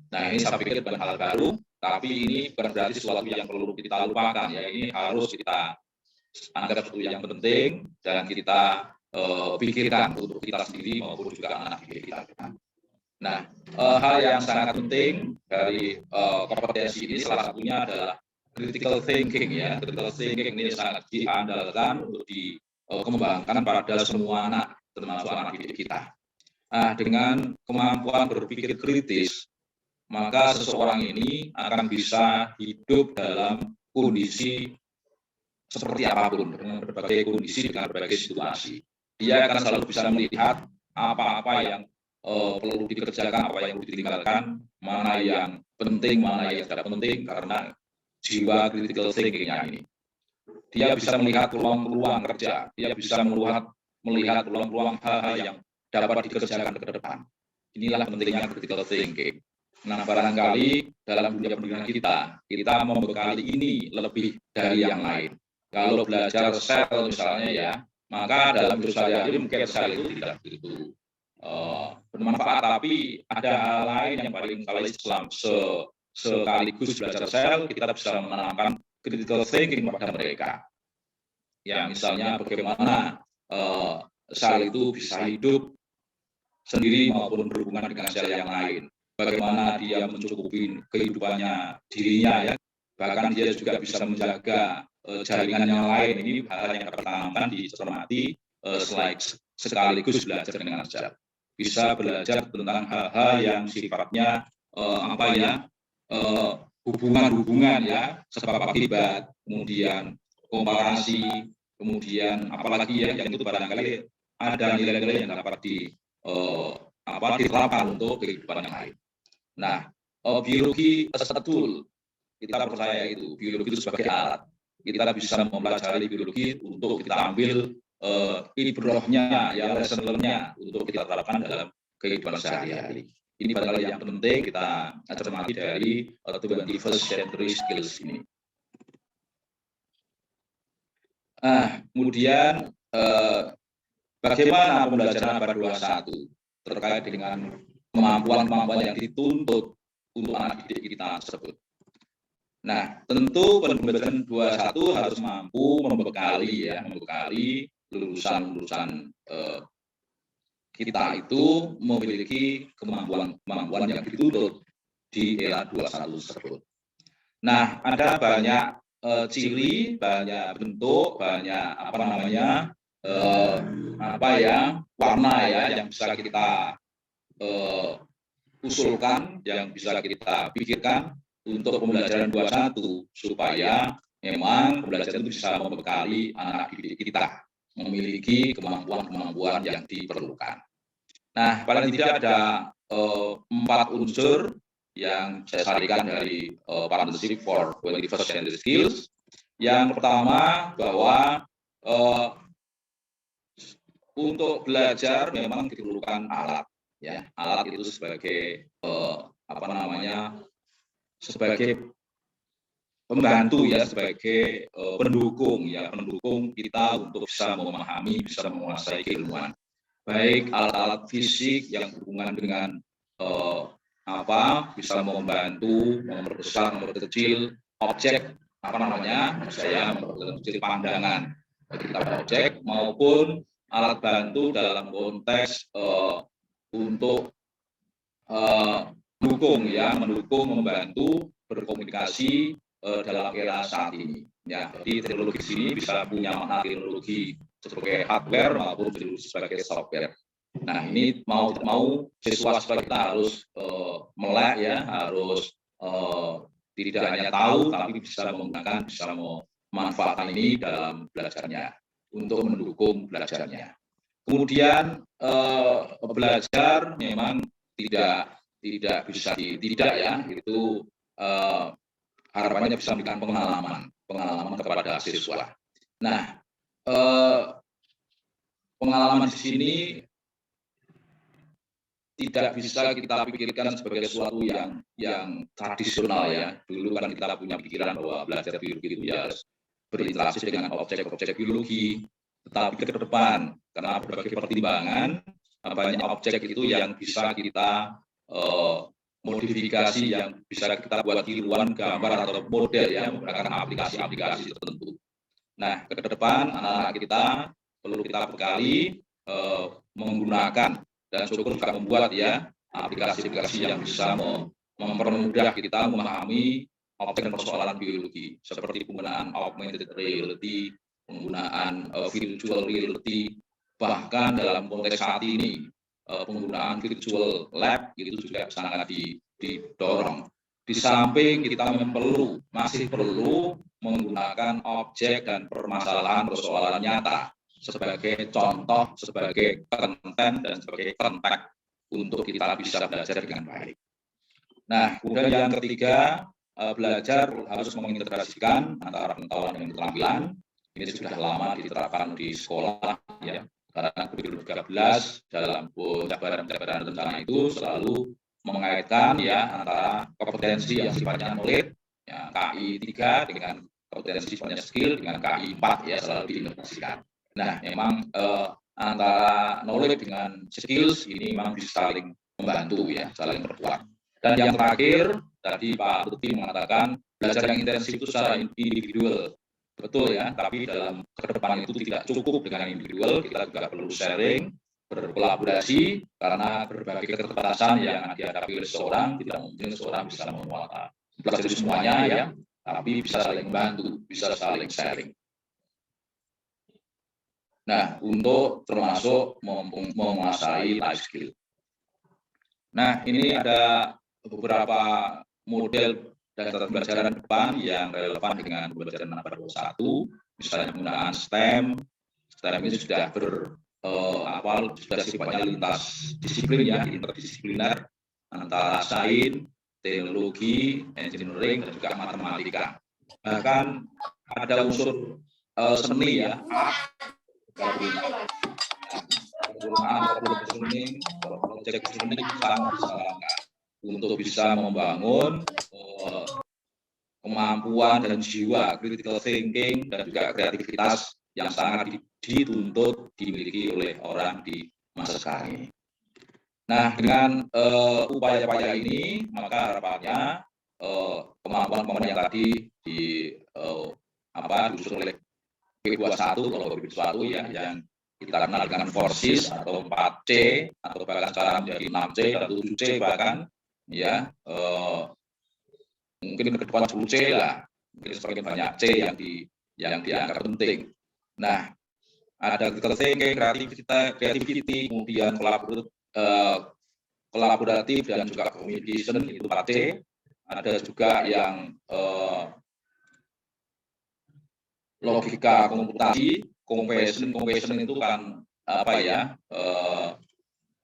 Nah, ini saya pikir bukan hal baru, tapi ini bukan berarti sesuatu yang perlu kita lupakan. Ya, ini harus kita anggap sesuatu yang penting dan kita pikirkan untuk kita sendiri maupun juga anak didik kita. Nah, hal yang sangat penting dari kompetensi ini salah satunya adalah critical thinking ya. Critical thinking ini sangat diandalkan untuk dikembangkan pada semua anak, termasuk anak didik kita. Nah, dengan kemampuan berpikir kritis, maka seseorang ini akan bisa hidup dalam kondisi seperti apapun, dengan berbagai kondisi, dengan berbagai situasi. Dia akan selalu bisa melihat apa-apa yang perlu dikerjakan, apa yang perlu ditinggalkan, mana yang penting, mana yang tidak penting, karena jiwa critical thinking-nya ini. Dia bisa melihat peluang-peluang kerja, dia bisa melihat peluang-peluang hal-hal yang dapat dikerjakan ke depan. Inilah pentingnya critical thinking. Nah, barangkali dalam dunia pendidikan kita membekali ini lebih dari yang lain. Kalau belajar sel misalnya ya, maka dalam hidup sehari-hari mungkin sel itu tidak begitu bermanfaat, tapi ada hal lain yang paling kali sekaligus belajar sel, kita bisa menanamkan critical thinking kepada mereka. Ya, misalnya bagaimana sel itu bisa hidup sendiri maupun berhubungan dengan sel yang lain. Bagaimana dia mencukupi kehidupannya dirinya ya, bahkan dia juga bisa menjaga jaringan yang lain. Ini hal yang pertama dicermati sekaligus belajar dengan ajar. Bisa belajar tentang hal-hal yang sifatnya hubungan-hubungan ya, sebab akibat, kemudian komparasi, kemudian apalagi ya yang itu barangkali ada nilai-nilai yang dapat diterapkan untuk kehidupan yang lain. Nah, biologi as a tool, kita percaya itu biologi itu sebagai alat. Kita bisa mempelajari biologi untuk kita ambil ibrohnya, ya lesson learn-nya untuk kita terapkan dalam kehidupan sehari-hari. Ini adalah yang penting kita cermati dari 21st century skills ini. Kemudian bagaimana pembelajaran abad 21 terkait dengan kemampuan-kemampuan yang dituntut untuk anak didik kita tersebut. Nah, tentu pembelajaran 21 harus mampu membekali lulusan-lulusan kita itu memiliki kemampuan yang dituntut di era 21 tersebut. Nah, ada banyak ciri, banyak bentuk, banyak warna ya yang bisa kita usulkan, yang bisa kita pikirkan untuk pembelajaran 21 supaya memang pembelajaran itu bisa membekali anak didik kita memiliki kemampuan-kemampuan yang diperlukan. Nah, paling tidak ada 4 unsur yang saya sarankan dari Partnership for 21st Century Skills. Yang pertama bahwa untuk belajar memang diperlukan alat, ya. Alat itu sebagai sebagai pembantu ya, sebagai pendukung kita untuk bisa memahami, bisa menguasai keilmuan. Baik alat-alat fisik yang berhubungan dengan bisa membantu memperbesar, memperkecil objek memperkecil pandangan kita objek, maupun alat bantu dalam konteks untuk mendukung, membantu berkomunikasi dalam era saat ini. Ya, jadi teknologi ini bisa punya makna teknologi sebagai hardware maupun sebagai software. Nah, ini mau siswa kita harus melek ya, harus tidak hanya tahu tapi bisa menggunakan, bisa memanfaatkan ini dalam belajarnya untuk mendukung belajarnya. Kemudian belajar memang tidak bisa ya, itu harapannya bisa memberikan pengalaman kepada siswa. Nah, pengalaman di sini tidak bisa kita pikirkan sebagai sesuatu yang tradisional ya. Dulu kan kita punya pikiran bahwa belajar biologi itu ya berinteraksi dengan objek-objek biologi. Tetapi ke depan, karena berbagai pertimbangan, banyak objek itu yang bisa kita modifikasi, yang bisa kita buat tiruan gambar atau model ya, menggunakan aplikasi-aplikasi tertentu. Nah, ke depan anak-anak kita perlu kita bekali menggunakan dan syukur juga membuat ya aplikasi-aplikasi yang bisa mempermudah kita memahami objek dan persoalan biologi, seperti penggunaan augmented reality, penggunaan virtual reality, bahkan dalam konteks saat ini penggunaan virtual lab itu juga sangat didorong. Di samping kita masih perlu menggunakan objek dan permasalahan persoalan nyata sebagai contoh, sebagai konten dan sebagai kontak untuk kita bisa belajar dengan baik. Nah, kemudian yang ketiga, belajar harus mengintegrasikan antara pengetahuan dan keterampilan. Ini sudah lama diterapkan di sekolah ya, karena 2013 dalam jabaran rencana itu selalu mengaitkan ya antara kompetensi yang sifatnya knowledge ya, KI 3 dengan kompetensi sifatnya skill dengan KI 4 ya, selalu diintegrasikan. Nah, memang antara knowledge dengan skills ini memang bisa saling membantu ya, saling berkuat. Dan yang terakhir, tadi Pak Lutfi mengatakan belajar yang intensif itu secara individual. Betul ya, tapi dalam ke depan itu tidak cukup dengan individual, kita juga perlu sharing, berkolaborasi, karena berbagai keterbatasan yang dihadapi oleh seorang, tidak mungkin seorang bisa mempelajari semuanya ya, tapi bisa saling membantu, bisa saling sharing. Nah, untuk termasuk menguasai life skill. Nah, ini ada beberapa model daftar pembelajaran depan yang relevan dengan pembelajaran anak 21, misalnya penggunaan STEM. STEM ini sudah sudah sifatnya lintas disiplin ya, interdisipliner antara sains, teknologi, engineering dan juga matematika. Bahkan ada unsur seni ya. Proyek seni sangat disarankan untuk bisa membangun kemampuan dan jiwa critical thinking dan juga kreativitas yang sangat dituntut dimiliki oleh orang di masa sekarang ini. Nah, dengan upaya-upaya ini, maka harapannya kemampuan yang tadi disusun oleh P21 kalau P21 ya, yang kita kenal dengan forces atau 4C atau bahkan sekarang menjadi 6C atau 7C bahkan ya, mungkin ke depan 10C lah, mungkin semakin banyak C yang dianggap penting. Nah, ada critical thinking, creativity, kemudian kolaboratif dan juga communication, itu 4C. Ada juga yang logika komputasi, compassion itu kan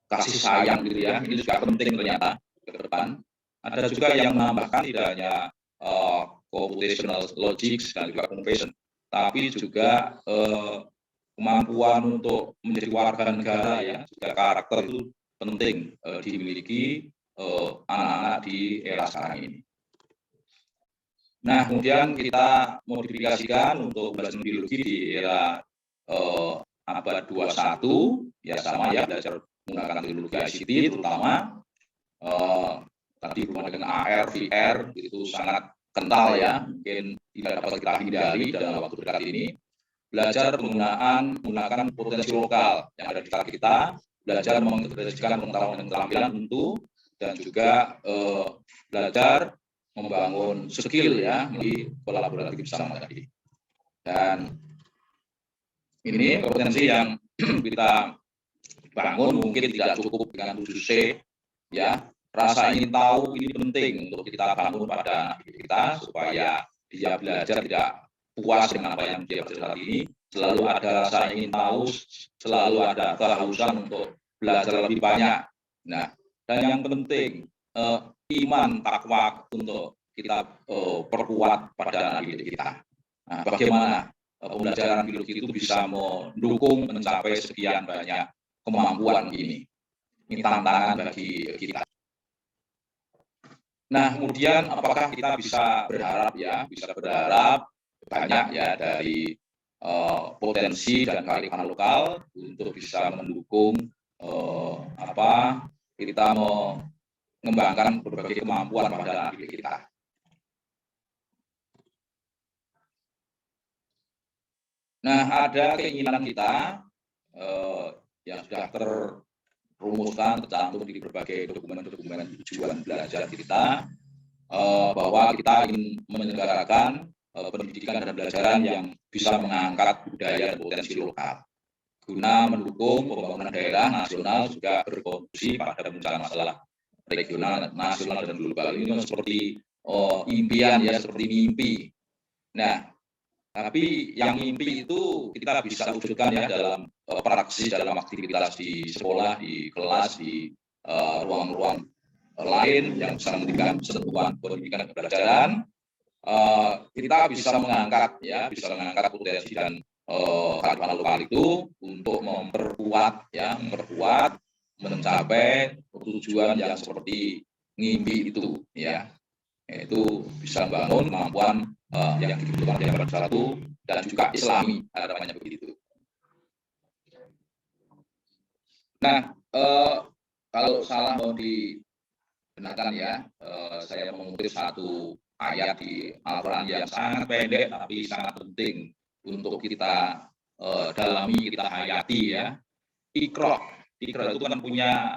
kasih sayang gitu ya, ini juga penting ternyata ke depan. Ada juga yang menambahkan tidak hanya computational logic dan juga compassion, tapi juga kemampuan untuk menjadi warga negara ya, juga karakter itu penting dimiliki anak-anak di era sekarang ini. Nah, kemudian kita modifikasikan untuk pembelajaran biologi di era abad 21, ya sama ya, belajar menggunakan teknologi ICT terutama. Tadi berhubungan dengan AR, VR, itu sangat kental ya, mungkin tidak dapat kita hindari dalam waktu dekat ini. Belajar menggunakan potensi lokal yang ada di sekitar kita, belajar mengintegrasikan pengetahuan dan keterampilan tentu, dan juga belajar membangun skill ya di kolaboratif bersama tadi. Dan ini potensi yang kita bangun mungkin tidak cukup dengan 7C ya. Rasa ingin tahu ini penting untuk kita bangun pada anak kita supaya dia belajar tidak puas dengan apa yang dia belajar ini. Selalu ada rasa ingin tahu, selalu ada kehausan untuk belajar lebih banyak. Nah, dan yang penting iman takwa untuk kita perkuat pada anak didik kita. Nah, bagaimana pembelajaran biologi itu bisa mendukung mencapai sekian banyak kemampuan ini? Ini tantangan bagi kita. Nah, kemudian apakah kita bisa berharap banyak ya dari potensi dan kearifan lokal untuk bisa mendukung kita mengembangkan berbagai kemampuan pada anak didik kita. Nah, ada keinginan kita yang sudah terrumuskan, tercantum di berbagai dokumen-dokumen tujuan belajar kita, bahwa kita ingin menyelenggarakan pendidikan dan pembelajaran yang bisa mengangkat budaya dan potensi lokal, guna mendukung pembangunan daerah nasional juga berkontribusi pada pemecahan masalah regional, nasional, dan global. Ini seperti impian ya, seperti mimpi. Nah, tapi yang mimpi itu kita bisa wujudkan ya dalam praksi, dalam aktivitas di sekolah, di kelas, di ruang-ruang lain yang bisa memberikan sentuhan pendidikan dan pembelajaran. Kita bisa mengangkat potensi dan kearifan lokal itu untuk memperkuat mencapai tujuan yang seperti mimpi itu ya, yaitu bisa membangun kemampuan yang dibutuhkan di abad 21 dan juga Islami, harapannya begitu. Nah, kalau salah mau dibenarkan ya, saya mengutip satu ayat di Al-Quran yang sangat pendek tapi sangat penting untuk kita dalami, kita hayati ya. Iqra itu kan punya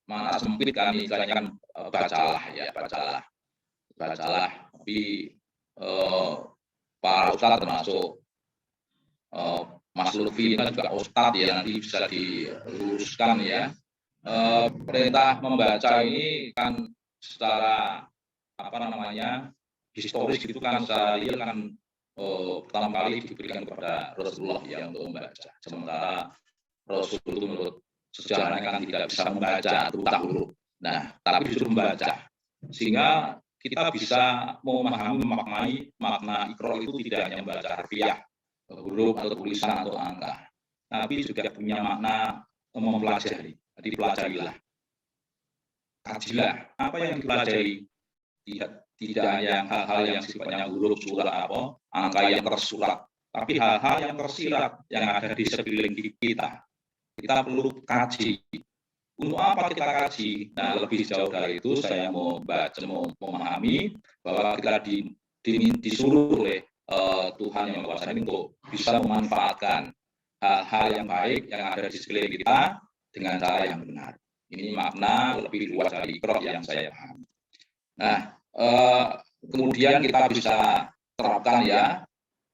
makna sempit kan, istilahnya kan bacalah. Tapi para ustadz termasuk Mas Lutfi kan juga ustadz ya, nanti bisa diluruskan ya. Perintah membaca ini kan secara historis gitu kan, secara real kan pertama kali diberikan kepada Rasulullah yang untuk membaca. Sementara Rasul itu menurut sejarahnya kan tidak bisa membaca atau buta huruf. Nah, tapi disuruh membaca. Sehingga kita bisa memahami, memaknai makna Iqra itu tidak hanya membaca harfiah, huruf atau tulisan atau angka, tapi juga punya makna mempelajari. Jadi pelajarilah, kajilah apa yang dipelajari, tidak hanya hal-hal yang sifatnya huruf, surat, angka yang tersurat, tapi hal-hal yang tersirat yang ada di sekeliling kita. Kita perlu kaji, untuk apa kita kaji? Nah, lebih jauh dari itu saya mau memahami bahwa kita disuruh oleh Tuhan yang Maha Kuasa ini untuk bisa memanfaatkan hal-hal yang baik yang ada di sekeliling kita dengan cara yang benar. Ini makna lebih luas dari Iqra yang saya pahami. Nah, kemudian kita bisa terapkan ya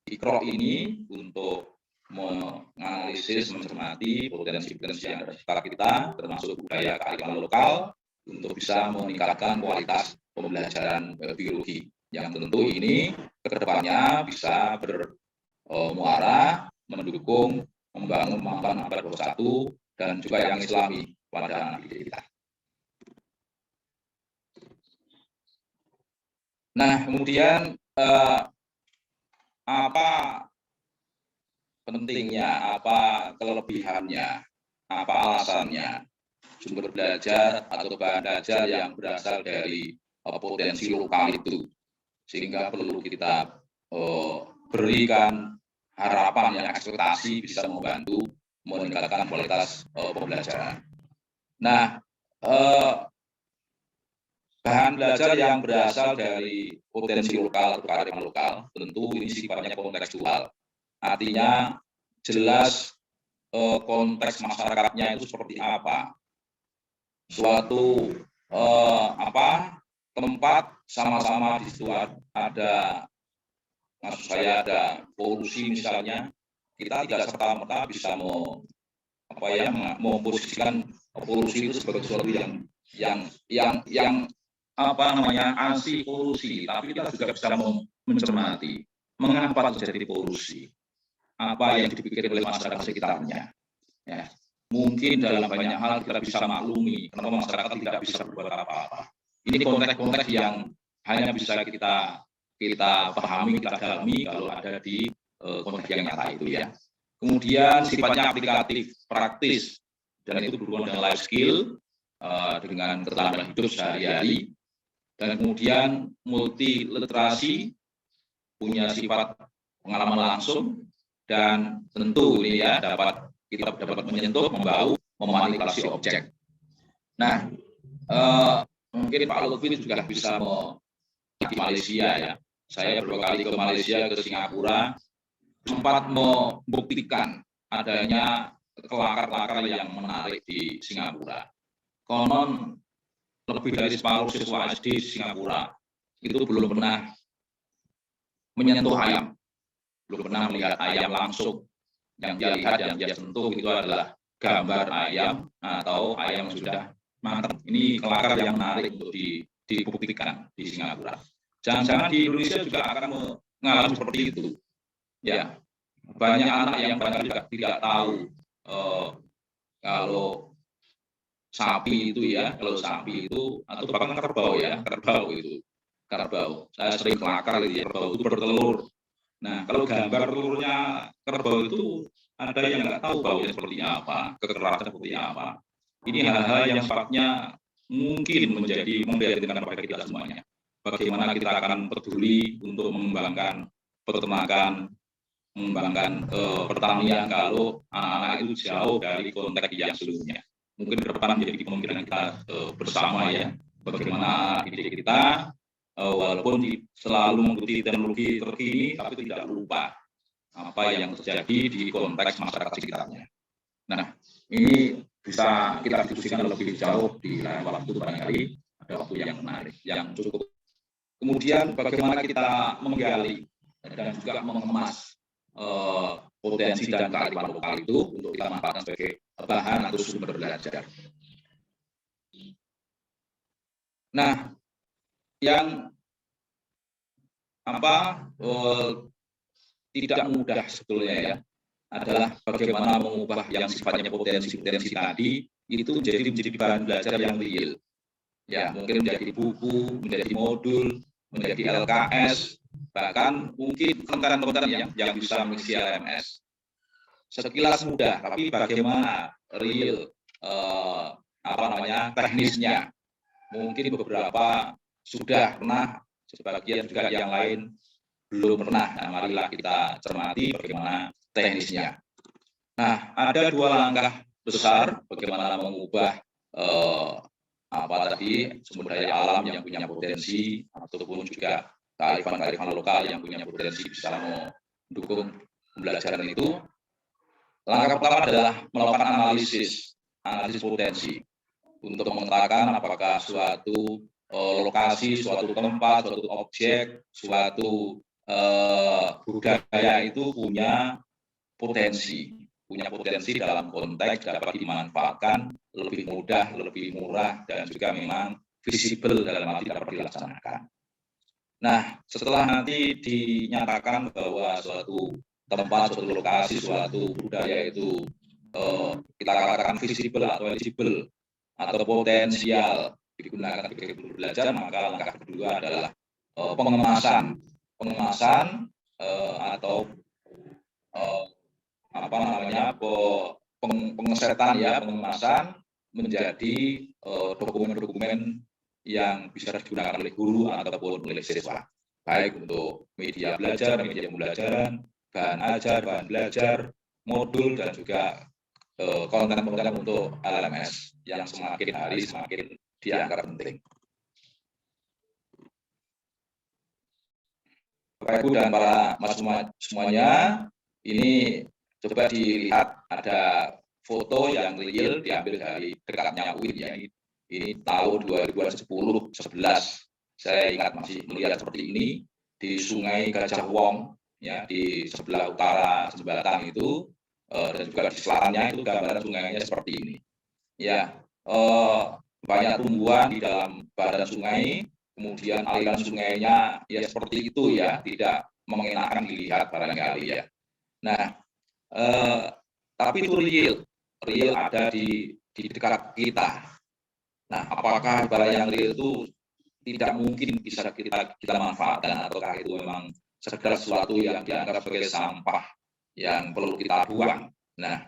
Iqra ini untuk menganalisis, mencermati potensi-potensi yang ada di sekitar kita, termasuk budaya kearifan lokal, untuk bisa meningkatkan kualitas pembelajaran biologi. Yang tentu ini ke depannya bisa bermuara mendukung membangun kemampuan abad 21 dan juga yang Islami pada anak didik kita. Nah, kemudian apa pentingnya, apa kelebihannya, apa alasannya sumber belajar atau bahan belajar yang berasal dari potensi lokal itu, sehingga perlu kita berikan harapan yang ekspektasi bisa membantu meningkatkan kualitas pembelajaran. Nah, bahan belajar yang berasal dari potensi lokal atau kearifan lokal tentu ini sifatnya kontekstual. Artinya jelas konteks masyarakatnya itu seperti apa. Suatu tempat sama-sama di situ ada, maksud saya ada polusi misalnya, kita tidak serta-merta bisa memposisikan polusi itu sebagai sesuatu yang anti polusi, tapi kita juga bisa mencermati mengapa terjadi polusi, apa yang dipikir oleh masyarakat sekitarnya. Ya, mungkin dalam banyak hal kita bisa maklumi kenapa masyarakat tidak bisa berbuat apa-apa. Ini konteks-konteks yang hanya bisa kita pahami, kita dalami kalau ada di konteks yang nyata itu ya. Kemudian sifatnya aplikatif, praktis, dan itu berhubungan dengan life skill, dengan keterampilan hidup sehari-hari. Dan kemudian multi literasi, punya sifat pengalaman langsung, dan tentu ini ya kita dapat menyentuh, membau, memanipulasi objek. Nah, mungkin Pak Lutfi juga bisa di Malaysia ya. Saya beberapa kali ke Malaysia, ke Singapura, sempat membuktikan adanya kelakar-kelakar yang menarik di Singapura. Konon lebih dari separuh siswa SD di Singapura itu belum pernah menyentuh ayam, belum pernah melihat ayam langsung. Yang dia lihat, yang dia sentuh itu adalah gambar ayam atau ayam yang sudah matang. Ini kelakar yang menarik untuk dibuktikan di Singapura. Jangan-jangan di Indonesia juga akan mengalami seperti itu. Ya, banyak anak yang barangkali juga tidak tahu kalau sapi itu ya, kalau sapi itu atau bahkan kerbau ya, kerbau. Saya sering kelakar ya, kerbau itu bertelur. Nah, kalau gambar telurnya kerbau itu ada yang nggak tahu baunya seperti apa, kekerasan seperti apa. Ini hal-hal yang sifatnya mungkin menjadi memprihatinkan kepada kita semuanya. Bagaimana kita akan peduli untuk mengembangkan peternakan, mengembangkan pertanian kalau anak-anak itu jauh dari konteks yang sebelumnya. Mungkin ke depan menjadi pemikiran kita bersama ya, bagaimana didik kita walaupun selalu mengikuti teknologi terkini, tapi tidak lupa apa yang terjadi di konteks masyarakat sekitarnya. Nah, ini bisa kita diskusikan lebih jauh di lain waktu, barangkali ada waktu yang menarik, yang cukup. Kemudian bagaimana kita menggali dan juga mengemas potensi dan kearifan lokal itu untuk kita manfaatkan sebagai bahan atau sumber belajar. Nah, yang tidak mudah sebetulnya ya adalah bagaimana mengubah yang sifatnya potensi-potensi tadi itu menjadi bahan belajar yang real. Ya, mungkin menjadi buku, menjadi modul, menjadi LKS, bahkan mungkin konten-konten yang bisa mengisi LMS. Sekilas mudah, tapi bagaimana real teknisnya? Mungkin beberapa sudah pernah, sebagian juga yang lain belum pernah. Nah, marilah kita cermati bagaimana teknisnya. Nah, ada dua langkah besar bagaimana mengubah sumber daya alam yang punya potensi ataupun juga kearifan lokal yang punya potensi bisa mendukung pembelajaran itu. Langkah pertama adalah melakukan analisis potensi untuk memetakan apakah suatu lokasi, suatu tempat, suatu objek, suatu budaya itu punya potensi dalam konteks dapat dimanfaatkan lebih mudah, lebih murah, dan juga memang visible dalam arti dapat dilaksanakan. Nah, setelah nanti dinyatakan bahwa suatu tempat, suatu lokasi, suatu budaya itu kita katakan visible atau eligible atau potensial digunakan sebagai belajar, maka langkah kedua adalah pengemasan atau pengemasan menjadi dokumen-dokumen yang bisa digunakan oleh guru ataupun oleh siswa, baik untuk media belajar, media pembelajaran, bahan ajar, bahan belajar, modul, dan juga konten-konten untuk LMS yang semakin hari semakin dianggap penting. Bapak Ibu dan para mas semuanya, ini coba dilihat ada foto yang real diambil dari dekatnya UIN ya. Ini tahun 2010-11. Saya ingat masih melihat seperti ini di Sungai Gajah Wong ya, di sebelah utara jembatan itu, dan juga di selatannya itu gambaran sungainya seperti ini. Ya, banyak tumbuhan di dalam badan sungai, kemudian aliran sungainya ya seperti itu ya, tidak mengenakan dilihat barangkali ya. Nah, tapi itu real ada di dekat kita. Nah, apakah barang yang real itu tidak mungkin bisa kita manfaatkan, ataukah itu memang sekedar sesuatu yang dianggap sebagai sampah yang perlu kita buang? Nah,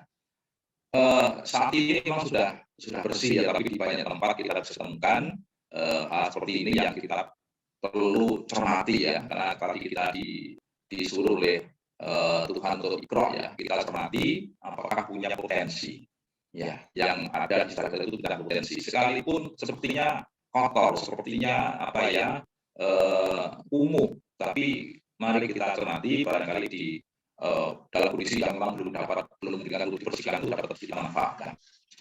saat ini memang sudah bersih ya, tapi di banyak tempat kita bisa temukan hal seperti ini yang kita perlu cermati ya, karena tadi kita disuruh oleh Tuhan untuk ikro ya, kita cermati apakah punya potensi ya, yang ada di sekitar itu tidak potensi, sekalipun sepertinya kotor, sepertinya kumuh, tapi mari kita cermati, barangkali di dalam kondisi yang memang belum dengan dibersihkan itu dapat kita manfaatkan.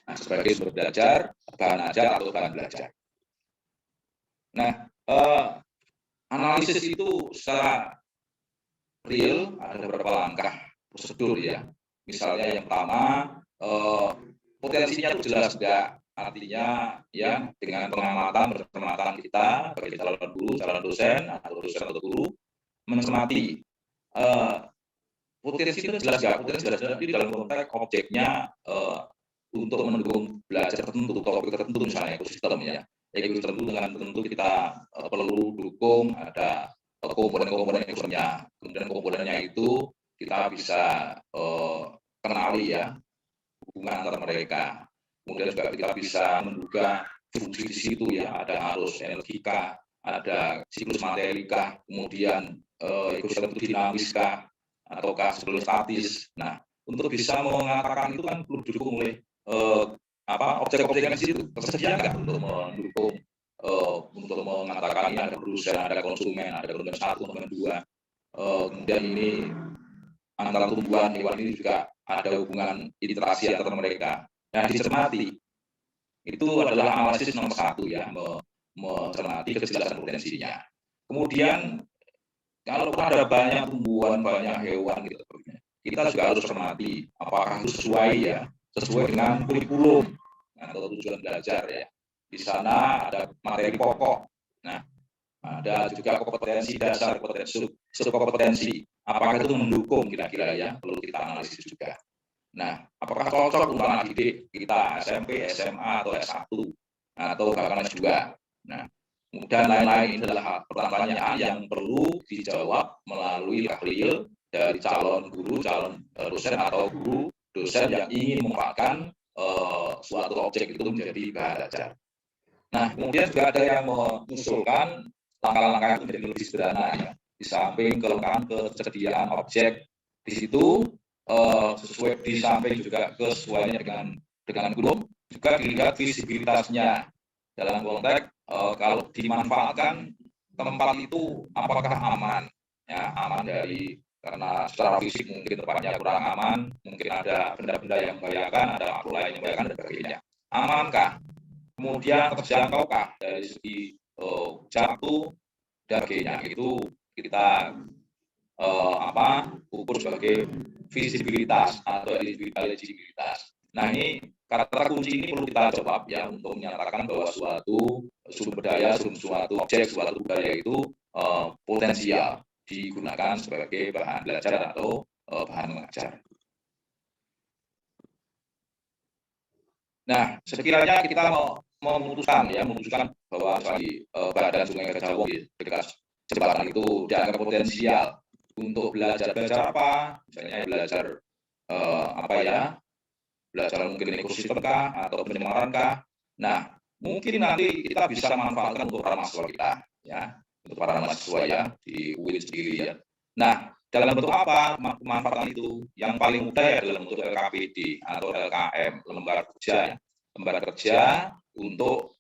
Nah, sebagai sumber belajar, bahan ajar atau bahan belajar. Nah, analisis itu secara real ada beberapa langkah prosedur ya. Misalnya yang pertama, potensinya itu jelas enggak, artinya ya dengan pengamatan kita sebagai calon guru, calon dosen atau guru mencermati potensi itu jelas di dalam konteks objeknya untuk mendukung belajar tertentu, topik tertentu misalnya ekosistem ya. Ekosistem itu dengan tentu kita perlu dukung ada komponen-komponen ekosistemnya. Kemudian komponennya itu kita bisa kenali ya hubungan antara mereka. Kemudian juga kita bisa menduga fungsi di situ ya, ada arus energikah, ada siklus materikah, kemudian ekosistem itu dinamiskah ataukah sebelum statis. Nah, untuk bisa mengatakan itu kan perlu didukung oleh objek-objek yang di situ tersedia nggak untuk mendukung untuk mengatakan ini ada produsen, ada konsumen 1, konsumen 2. Kemudian ini antara tumbuhan hewan ini juga ada hubungan interaksi antara mereka. Nah, dicermati itu adalah analisis nomor 1 ya, mencermati kejelasan potensinya. Kemudian kalau ada banyak tumbuhan, banyak hewan gitu, kita juga harus cermati apakah itu sesuai dengan kurikulum atau tujuan belajar ya. Di sana ada materi pokok. Nah, ada juga kompetensi dasar, subkompetensi. Apakah itu mendukung kira-kira ya, perlu kita analisis juga. Nah, apakah cocok untuk anak didik kita SMP, SMA atau S1 atau bahkan S2. Nah, dan lain-lain adalah pertanyaan yang perlu dijawab melalui tahlil dari calon guru, calon dosen atau guru dosen yang ingin memanfaatkan suatu objek itu menjadi bahan belajar. Nah, kemudian juga ada yang mengusulkan langkah-langkah itu menjadi lebih sederhana ya. Di samping kelengkapan ketersediaan objek di situ, di samping juga kesesuaiannya dengan kurikulum, juga dilihat visibilitasnya dalam konteks kalau dimanfaatkan tempat itu apakah aman, ya aman dari karena secara fisik mungkin tempatnya kurang aman, mungkin ada benda-benda yang membahayakan, ada makhluk lain yang membahayakan dan sebagainya. Amankah? Kemudian terjangkaukah dari segi jatuh dan sebagainya, itu kita ukur sebagai visibilitas atau eligibilitas. Nah, ini kata kunci ini perlu kita jawab ya untuk menyatakan bahwa suatu sumber daya, suatu objek, suatu budaya itu potensial digunakan sebagai bahan belajar atau bahan mengajar. Nah, sekiranya kita memutuskan bahwa badan Sungai Gajah Wong di dekat jembatan itu dianggap potensial untuk belajar apa? Misalnya belajar belajar mungkin ekosistem kah atau pencemaran kah? Nah, mungkin nanti kita bisa manfaatkan untuk para mahasiswa kita, ya, untuk para mahasiswa ya di UIN sendiri ya. Nah, dalam bentuk apa pemanfaatan itu? Yang paling mudah ya dalam bentuk LKPD atau LKM, lembaga kerja untuk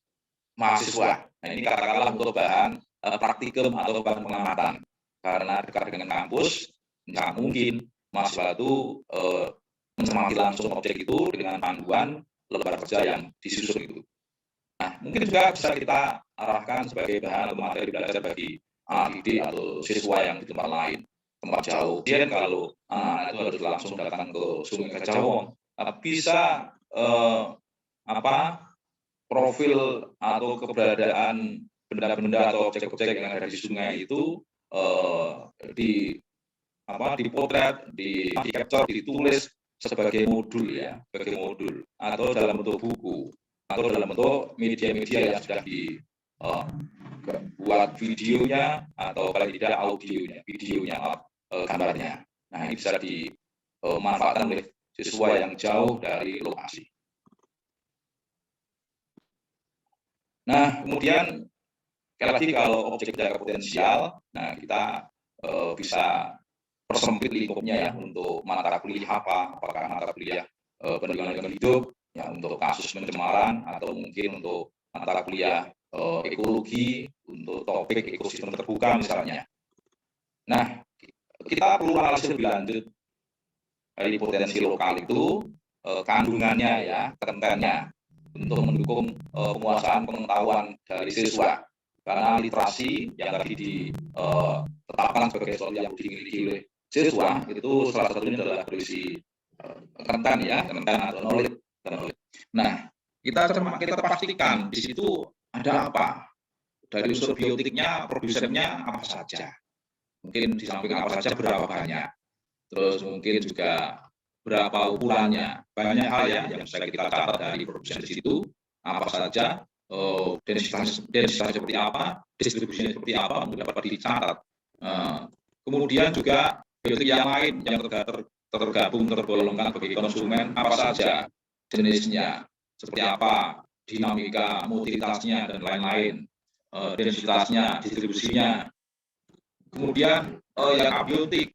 mahasiswa. Nah, ini katakanlah untuk bahan praktikum atau bahan pengamatan. Karena dekat dengan kampus, nggak mungkin mahasiswa itu mencermati langsung objek itu dengan panduan lembaga kerja yang disusun itu. Nah, mungkin juga bisa kita arahkan sebagai bahan atau materi belajar bagi anak didik atau siswa yang di tempat lain, tempat jauh. Kemudian kalau anak itu harus langsung datang ke Sungai Gajah Wong, bisa profil atau keberadaan benda-benda atau objek-objek yang ada di sungai itu dipotret, di-capture, ditulis sebagai modul ya, sebagai modul atau dalam bentuk buku atau dalam bentuk media-media yang sudah dibuat videonya atau paling tidak audionya, videonya, gambarnya. Nah, ini bisa dimanfaatkan oleh siswa yang jauh dari lokasi. Nah, kemudian sekali lagi kalau objek jaga potensial, nah kita bisa persempit lingkupnya ya untuk mata kuliah apakah mata kuliah pendidikan lingkungan hidup ya untuk kasus pencemaran atau mungkin untuk mata kuliah ekologi untuk topik ekosistem terbuka misalnya. Nah, kita perlu analisis lebih lanjut dari potensi lokal itu kandungannya ya, kontennya untuk mendukung penguasaan pengetahuan dari siswa. Karena literasi yang tadi ditetapkan sebagai sesuatu yang dimiliki oleh siswa itu salah satunya adalah berisi konten atau knowledge. Nah, kita pastikan di situ ada apa? Dari unsur biotiknya, produsennya apa saja? Mungkin di samping apa saja berapa banyak? Terus mungkin juga berapa ukurannya? Banyak hal yang bisa kita catat dari produsen di situ. Apa saja? Densitas seperti apa, distribusinya seperti apa, untuk dapat dicatat. Kemudian juga biotik yang lain yang tergolongkan bagi konsumen apa saja jenisnya, seperti apa, dinamika, mobilitasnya dan lain-lain, densitasnya, distribusinya. Kemudian yang abiotik,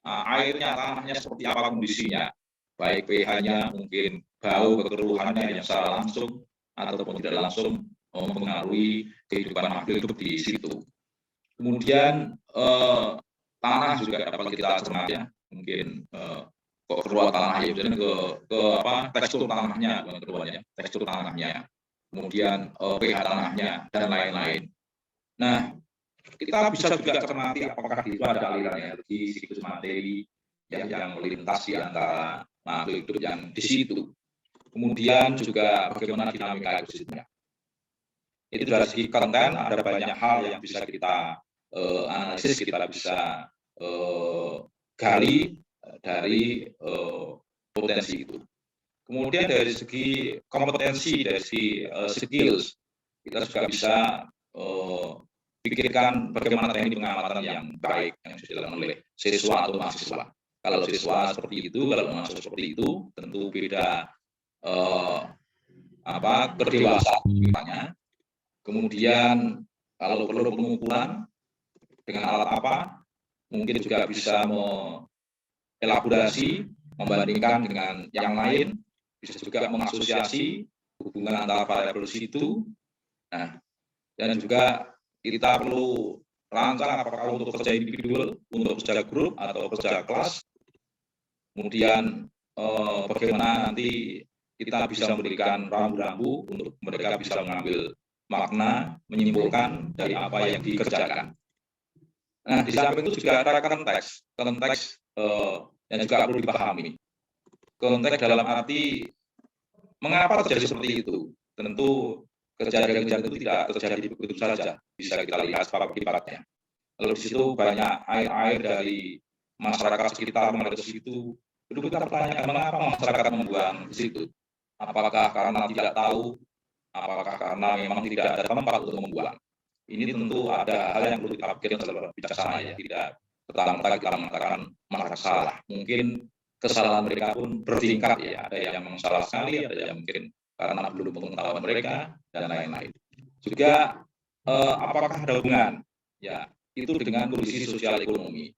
airnya, tanahnya seperti apa kondisinya, baik pH-nya, mungkin bau, kekeruhannya yang secara langsung ataupun tidak langsung mempengaruhi kehidupan makhluk hidup di situ. Kemudian tanah juga dapat kita cermati ya, mungkin keruan tanah ya, ke tekstur tanahnya, tekstur tanahnya, kemudian pH tanahnya dan lain-lain. Nah, kita bisa juga cermati apakah itu ada aliran energi, siklus materi yang melintas di antara makhluk hidup yang di situ. Kemudian juga bagaimana dinamika ekosistemnya. Itu dari segi konten ada banyak hal yang bisa kita analisis, kita bisa gali dari potensi itu. Kemudian dari segi kompetensi, dari segi skills, kita juga bisa pikirkan bagaimana teknik pengamatan yang baik yang sudah dilakukan oleh siswa atau mahasiswa. Kalau siswa seperti itu, kalau mahasiswa seperti itu, tentu beda kedewasaan. Kemudian kalau perlu pengumpulan dengan alat apa, mungkin juga bisa mengelaborasi, membandingkan dengan yang lain, bisa juga mengasosiasi hubungan antara variabel situ. Nah, dan juga kita perlu rancang apakah untuk kerja individual, untuk kerja grup atau kerja kelas. Kemudian bagaimana nanti kita bisa memberikan rambu-rambu untuk mereka bisa mengambil makna, menyimpulkan dari apa yang dikerjakan. Nah, di samping itu juga ada konteks yang juga perlu dipahami. Konteks dalam arti mengapa terjadi seperti itu. Tentu kejadian-kejadian itu tidak terjadi begitu saja. Bisa kita lihat sebab akibatnya. Lalu di situ banyak air-air dari masyarakat sekitar mengalir ke situ. Itu kita pertanyakan mengapa masyarakat membuang di situ. Apakah karena tidak tahu, apakah karena memang tidak ada tempat untuk membuang. Ini tentu ada hal yang perlu kita pikirkan secara bijaksana ya, tidak pertama-tama kita mengatakan mereka salah. Mungkin kesalahan mereka pun bertingkat ya, ada yang salah sekali, ada yang mungkin karena belum pengetahuan mereka dan lain-lain. Juga apakah ada hubungan ya itu dengan kondisi sosial ekonomi.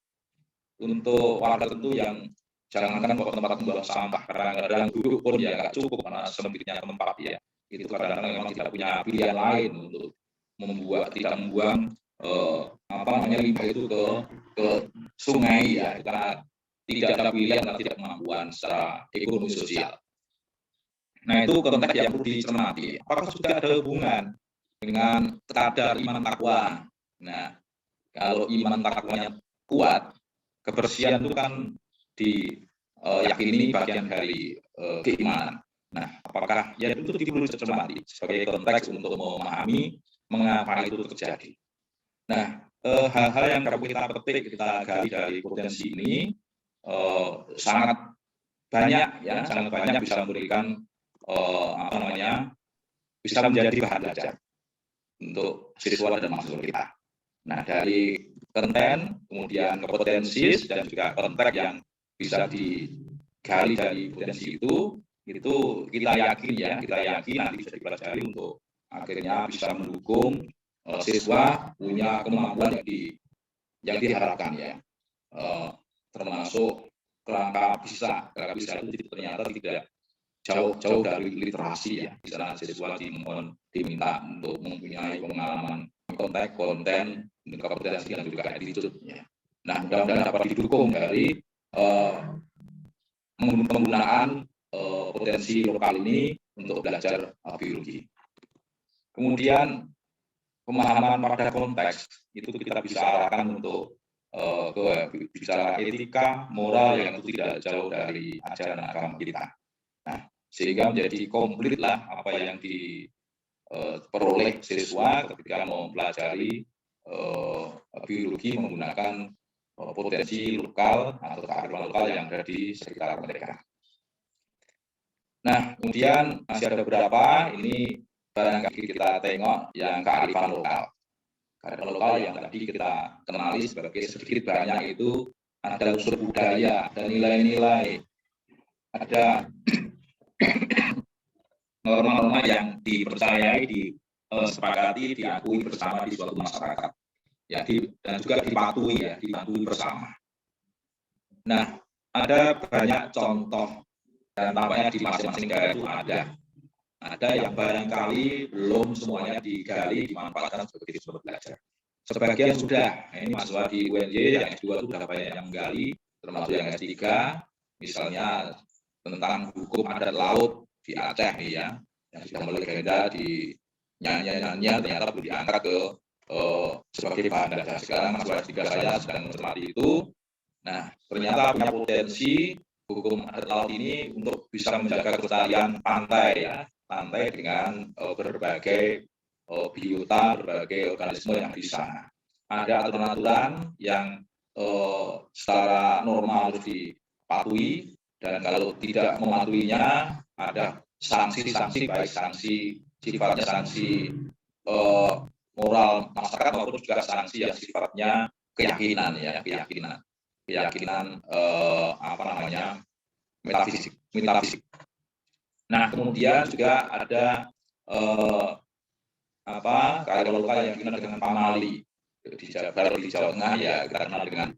Untuk warga tentu yang jangankan tempat membuang sampah, kadang-kadang duduk pun ya nggak cukup karena sempitnya tempat ya. Itu kadang-kadang memang tidak punya pilihan lain untuk tidak membuang limbah itu ke sungai ya, karena tidak ada pilihan dan tidak kemampuan secara ekonomi sosial. Nah, itu konteks yang perlu dicermati. Apakah sudah ada hubungan dengan kadar iman takwa? Nah, kalau iman takwanya kuat, kebersihan itu kan diyakini bagian dari keimanan. Nah, apakah ya itu perlu dicermati sebagai konteks untuk memahami mengapa itu terjadi. Nah, hal-hal yang perlu kita petik, kita gali dari potensi ini sangat banyak ya, sangat banyak bisa memberikan bisa menjadi bahan belajar untuk siswa dan mahasiswa kita. Nah, dari konten, kemudian kompetensi dan juga konteks yang bisa digali dari potensi itu kita yakin nanti bisa dipelajari untuk akhirnya bisa mendukung siswa punya kemampuan yang diharapkan ya, termasuk kerangka bisa itu ternyata tidak jauh dari literasi ya. Di sana siswa diminta untuk mempunyai pengalaman konteks, konten, kompetensi dan juga attitude ya. Nah, mudah-mudahan dapat didukung dari penggunaan potensi lokal ini untuk belajar biologi. Kemudian pemahaman pada konteks itu kita bisa arahkan untuk bicara etika, moral yang itu tidak jauh dari ajaran agama kita. Nah, sehingga menjadi komplit lah apa yang diperoleh siswa ketika mempelajari biologi menggunakan potensi lokal atau kearifan lokal yang ada di sekitar mereka. Nah, kemudian masih ada beberapa ini barangkali kita tengok yang kearifan lokal. Kearifan lokal yang tadi kita kenali sebagai sedikit banyak itu ada unsur budaya, ada nilai-nilai, ada norma-norma yang dipercayai, disepakati, diakui bersama di suatu masyarakat. Ya, dan juga dipatuhi bersama. Nah, ada banyak contoh dan tampaknya di masing-masing daerah itu ada yang barangkali belum semuanya digali, dimanfaatkan sebagai sumber belajar. Sebagian sudah, ini mahasiswa di UNJ yang S2 itu sudah banyak yang menggali, termasuk yang S3, misalnya tentang hukum adat laut di Aceh ya, yang sudah melegenda di nyanyi-nyanyi ternyata belum diangkat ke sebagai bahan dasar. Sekarang mahasiswa S3 saya sedang mencermati itu. Nah, ternyata punya potensi hukum adat laut ini untuk bisa menjaga kelestarian pantai ya, pantai dengan berbagai biota, berbagai organisme yang di sana. Ada aturan-aturan yang secara normal harus dipatuhi, dan kalau tidak mematuhinya ada sanksi-sanksi, baik sifatnya sanksi moral masyarakat maupun juga sanksi yang sifatnya keyakinan ya, keyakinan metafisik. Nah, kemudian juga ada kearifan lokal yang dikenal dengan pamali di Jawa Tengah ya, kita kenal dengan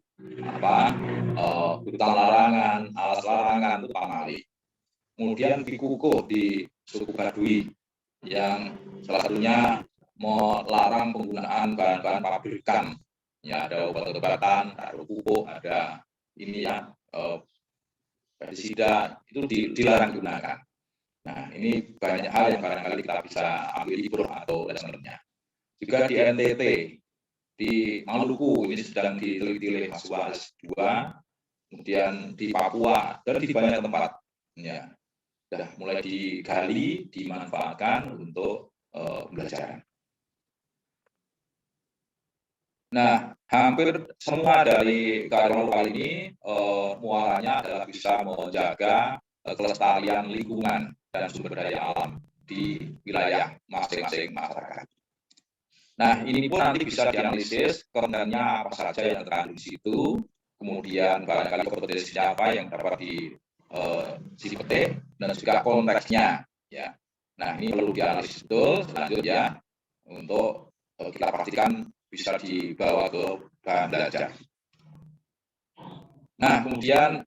hutan larangan, alas larangan itu pamali. Kemudian di Kukuh di suku Baduy yang salah satunya melarang penggunaan bahan-bahan pabrikan. Ya, ada obat-obatan, ada pupuk, ada ini ya pestisida itu dilarang digunakan. Nah, ini banyak hal yang barangkali kita bisa ambil ibrah atau lesson-nya. Juga di NTT, di Maluku ini sedang diteliti oleh mahasiswa S2, kemudian di Papua dan di banyak tempat. Ya, sudah mulai digali, dimanfaatkan untuk pembelajaran. Nah, hampir semua dari kearifan lokal ini muaranya adalah bisa menjaga kelestarian lingkungan dan sumber daya alam di wilayah masing-masing masyarakat. Nah, ini pun nanti bisa dianalisis kontennya apa saja yang terkandung di situ, kemudian barangkali kompetensinya apa yang dapat dipetik, dan juga konteksnya. Ya. Nah, ini perlu dianalisis betul selanjutnya untuk kita pastikan bisa dibawa ke bahan belajar. Nah, kemudian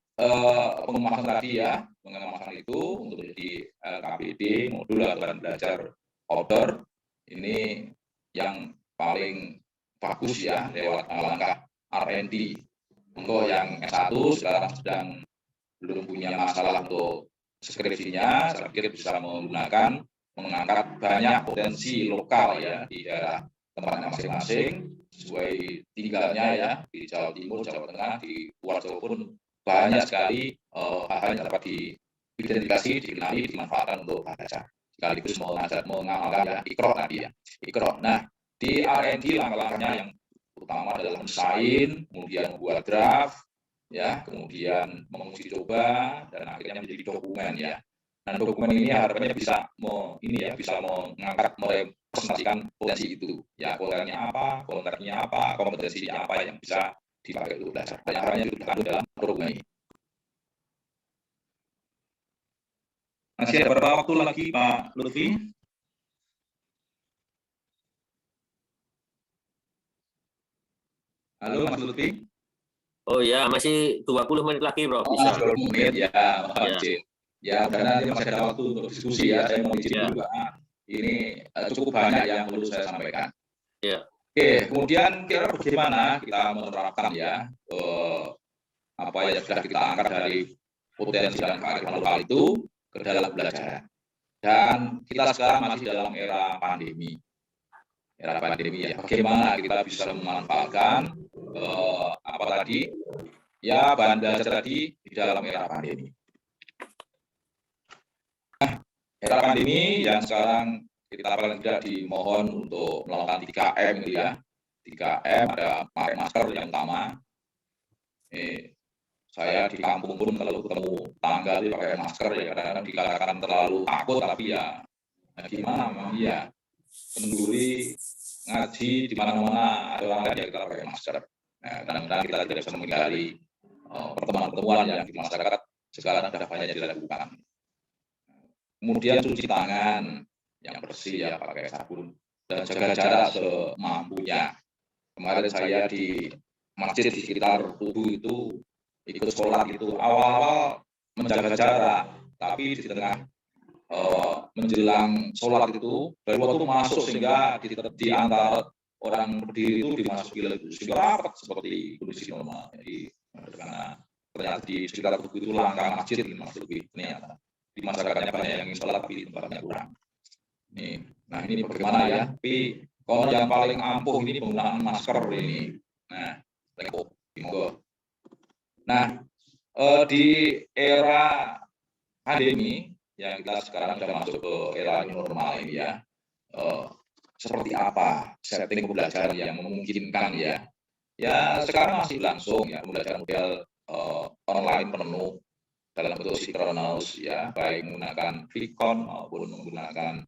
pengemasan tadi ya, pengemasan itu untuk jadi KPD, modul atau bahan belajar outdoor, ini yang paling bagus ya lewat langkah R&D. Untuk yang S1 sekarang sedang belum punya masalah untuk skripsinya, saya pikir bisa mengangkat banyak potensi lokal ya di daerah tempatnya masing-masing, sesuai tinggalnya ya di Jawa Timur, Jawa Tengah, di luar Jawa pun banyak sekali hal yang dapat diidentifikasi, dikenali, dimanfaatkan untuk belajar. Sekaligus mengamalkan ya Iqra tadi ya. Iqra. Nah, di R&D langkah-langkahnya yang utama adalah mendesain, kemudian membuat draft, ya, kemudian menguji coba, dan akhirnya menjadi dokumen ya. Dan dokumen ini harapannya bisa bisa mengangkat, merepresentasikan potensi itu. Ya, kontennya apa, kontennya apa, kompetensinya apa yang bisa dipakai untuk belajar. Dan harapannya itu terkandung dalam dokumen ini. Masih ada beberapa waktu lagi, Pak Lutfi. Halo, Mas Lutfi. Oh ya, masih 20 menit lagi, Bro. Bisa. 20 menit ya, Pak Jin. Ya, dan nanti masih ada waktu untuk diskusi ya. Saya mau izin juga. Ini cukup banyak yang perlu saya sampaikan. Ya. Oke, kemudian kira bagaimana kita menerapkan ya apa yang sudah kita angkat dari potensi dan kearifan lokal itu ke dalam belajar. Dan kita sekarang masih dalam era pandemi. Era pandemi ya. Bagaimana kita bisa memanfaatkan apa tadi? Ya, bahan belajar tadi di dalam era pandemi. Nah, era pandemi yang sekarang kita paling tidak dimohon untuk melakukan 3M gitu ya. 3M ada pakai masker yang utama. Saya di kampung pun kalau ketemu tangga itu pakai masker ya, kadang-kadang dikatakan terlalu takut, tapi ya gimana memang iya. Kenduri ngaji di mana-mana ada orang lain ya kita pakai masker. Nah, kadang-kadang kita tidak bisa menghindari pertemuan-pertemuan yang di masyarakat sekarang sudah banyak dilakukan. Kemudian cuci tangan yang bersih ya, pakai sabun, dan jaga jarak semampunya. Kemarin saya di masjid di sekitar tubuh itu ikut sholat itu awal-awal menjaga jarak, tapi di tengah menjelang sholat itu dari waktu masuk sehingga di antara orang berdiri itu dimasuki lagi sehingga rapat seperti kondisi normal. Jadi karena ternyata di sekitar tubuh itu langkah masjid lebih ternyata di masyarakatnya banyak yang sholat tapi di tempatnya kurang. Nah ini bagaimana ya? Tapi kalau yang paling ampuh ini penggunaan masker ini. Nah, monggo. Nah, di era pandemi yang kita sekarang sudah masuk ke era normal ini ya, seperti apa setting pembelajaran yang memungkinkan ya? Ya sekarang masih langsung ya, pembelajaran model online penuh dalam bentuk sinkronus ya, baik menggunakan Vicon maupun menggunakan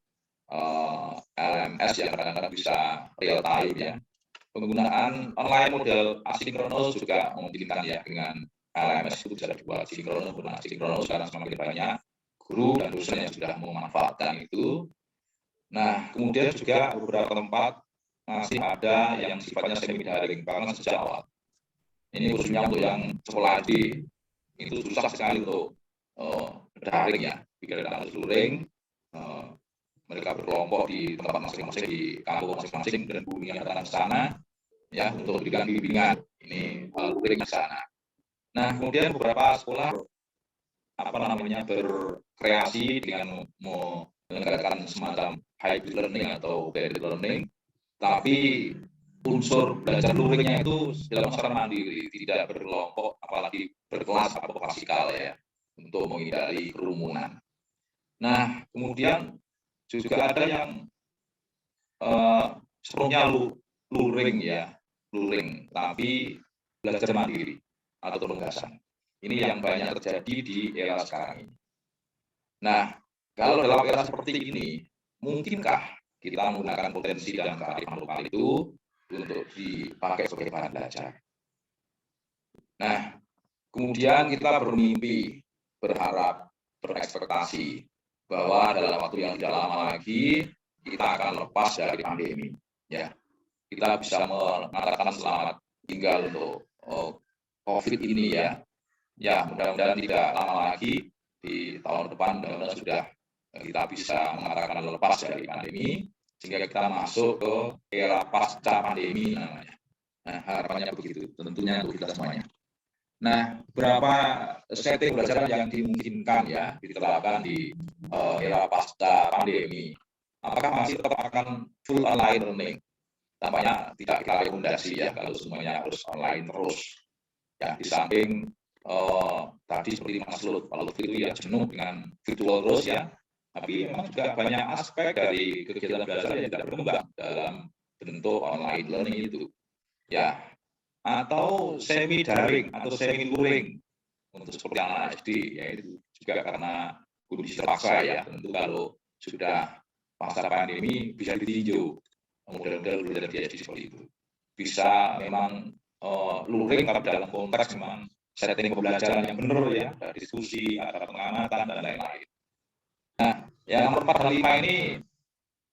LMS yang kadang-kadang bisa real time ya. Penggunaan online model asinkronus juga memungkinkan ya, dengan LMS itu bisa dibuat sinkronus, penggunaan sinkronus karena semakin banyak guru dan dosen yang sudah memanfaatkan itu. Nah, kemudian juga beberapa tempat masih ada yang sifatnya semi daring, bahkan sejak awal. Ini khususnya untuk yang sekolah SD itu susah sekali untuk daring ya, bikin dalam luring mereka berkelompok di tempat masing-masing, di kampung masing-masing, dan hubungan datang ke sana ya untuk memberikan bimbingan. Ini luring di sana. Nah, kemudian beberapa sekolah berkreasi dengan menyelenggarakan semacam hybrid learning atau blended learning, tapi unsur belajar luringnya itu dalam secara mandiri, tidak berkelompok, apalagi berkelas atau klasikal ya, untuk menghindari kerumunan. Nah, kemudian juga ada yang sepenuhnya luring ya, luring, tapi belajar mandiri atau penugasan. Ini yang banyak terjadi di era sekarang ini. Nah, kalau dalam era seperti ini, mungkinkah kita menggunakan potensi dan kearifan lokal itu untuk dipakai sebagai bahan belajar? Nah, kemudian kita bermimpi, berharap, berekspektasi bahwa dalam waktu yang tidak lama lagi kita akan lepas dari pandemi. Ya, kita bisa mengatakan selamat tinggal untuk COVID ini ya. Ya, mudah-mudahan tidak lama lagi di tahun depan mudah-mudahan sudah kita bisa mengatakan lepas dari pandemi, sehingga kita masuk ke era pasca pandemi namanya. Nah, harapannya begitu, tentunya untuk kita semuanya. Nah, beberapa setting belajar yang dimungkinkan ya diterapkan di era pasca pandemi. Apakah masih tetap akan full online learning? Tampaknya tidak kita rekomendasi ya kalau semuanya harus online terus. Ya, di samping tadi seperti Mas Lut, kalau itu ya jenuh dengan virtual terus ya. Tapi memang juga banyak aspek dari kegiatan belajar yang tidak berkembang dalam bentuk online learning itu. Ya, atau semi daring atau semi luring untuk seperti anak SD, ya itu juga karena kondisi terpaksa ya. Tentu kalau sudah masa pandemi bisa ditinjau, mudah-mudahan belajar di SD seperti itu. Bisa memang luring tapi dalam konteks memang setting pembelajaran yang benar ya, ada diskusi, ada pengamatan dan lain-lain. Nah, yang nomor 4 dan 5 ini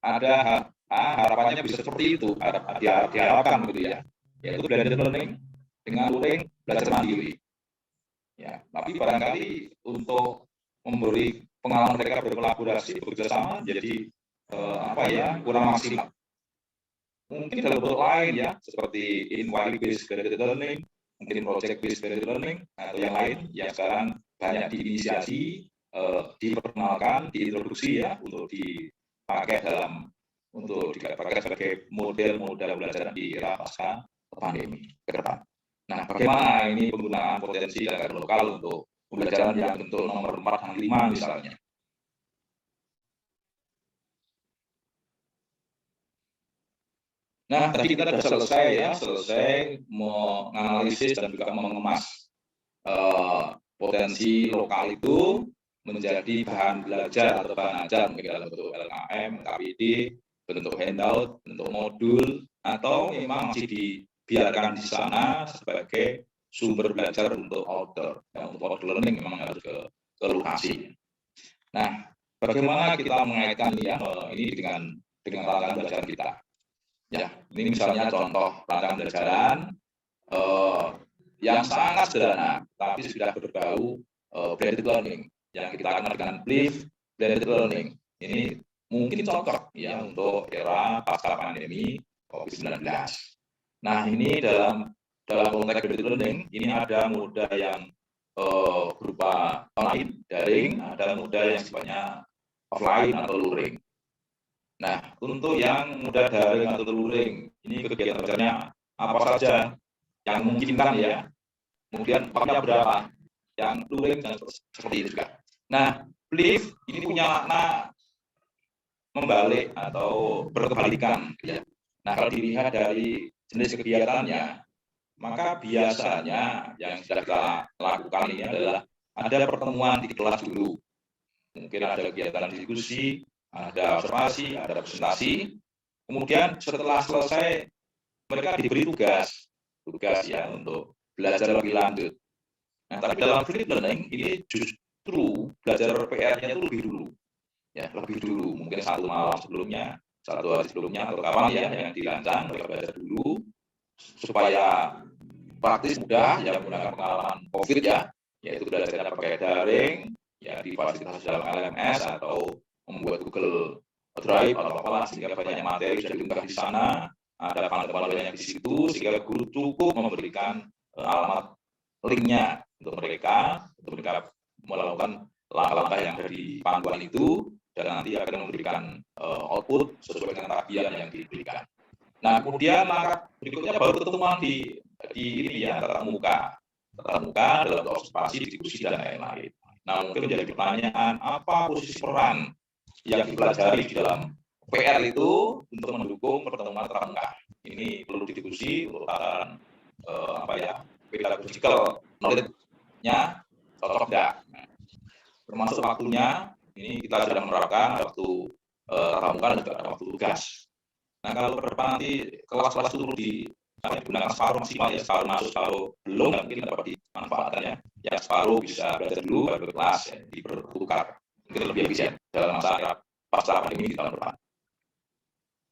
ada harapannya bisa seperti itu, diharapkan gitu ya, yaitu blended learning dengan luring belajar mandiri. Ya, tapi barangkali untuk memberi pengalaman mereka berkolaborasi, bekerjasama, jadi kurang maksimal. Mungkin dalam bentuk lain ya, seperti inquiry based blended learning, mungkin project based blended learning atau yang lain yang sekarang banyak diinisiasi, diperkenalkan, diintroduksi ya untuk dipakai sebagai model-model belajar di era pasca pandemi ke depan. Nah, bagaimana ini penggunaan potensi dan kearifan lokal untuk pembelajaran yang bentuk nomor 4 dan 5 misalnya? Nah, tadi kita sudah selesai menganalisis dan juga mengemas potensi lokal itu menjadi bahan belajar atau bahan ajar, mungkin dalam bentuk LKM, KPD, bentuk handout, bentuk modul, atau memang masih dibiarkan di sana sebagai sumber belajar untuk outdoor. Untuk outdoor learning memang harus ke lokasi. Nah, bagaimana kita mengaitkan ini dengan rancangan belajar kita? Ya, ini misalnya contoh rancangan belajaran yang sangat sederhana, tapi sudah berbau blended learning yang kita kenal dengan blended learning. Ini mungkin cocok ya untuk era pasca pandemi COVID-19. Nah, ini dalam konteks blended learning ini ada moda yang berupa online, daring, ada moda yang sifatnya offline atau luring. Nah, untuk yang moda daring atau luring, ini kegiatan belajarnya apa saja yang memungkinkan ya. Kemudian waktunya berapa? Yang luring dan seperti itu juga. Nah, belief ini punya makna membalik atau berkebalikan. Ya. Nah, kalau dilihat dari jenis kegiatannya, maka biasanya yang sudah kita lakukan ini adalah ada pertemuan di kelas dulu. Mungkin ada kegiatan diskusi, ada observasi, ada presentasi. Kemudian setelah selesai, mereka diberi tugas ya untuk belajar lebih lanjut. Nah, tapi dalam flipped learning ini justru belajar PR-nya itu lebih dulu. Ya, lebih dulu. Mungkin satu malam sebelumnya, satu hari sebelumnya, atau kapan ya yang dirancang, mereka belajar dulu supaya praktis mudah, ya menggunakan pengalaman COVID ya, yaitu belajarnya pakai daring, ya difasilitasi dalam LMS atau membuat Google Drive atau apalah, sehingga banyak materi sudah diunggah di sana, ada panel-panel banyak di situ, sehingga guru cukup memberikan alamat linknya untuk mereka melakukan langkah-langkah yang ada di panduan itu, dan nanti akan memberikan output sesuai dengan tagihan yang diberikan. Nah, kemudian langkah berikutnya baru ketemuan di ini ya, tatap muka dalam observasi, diskusi dan lain-lain. Nah, mungkin menjadi pertanyaan, apa posisi peran yang dipelajari di dalam PR itu untuk mendukung pertemuan tatap muka? Ini perlu didiskusi untuk tataran pedagogical knowledge-nya cocok tidak? Termasuk waktunya, ini kita sudah menerapkan waktu tatap muka dan juga ada waktu tugas. Nah, kalau ke depan nanti kelas-kelas itu perlu digunakan separuh maksimal ya, separuh masuk, separuh belum, dan mungkin dapat dimanfaatkan ya. Yang separuh bisa belajar dulu, baru kelas ya, dipertukar, mungkin lebih efisien dalam masa pasca pandemi di tahun depan.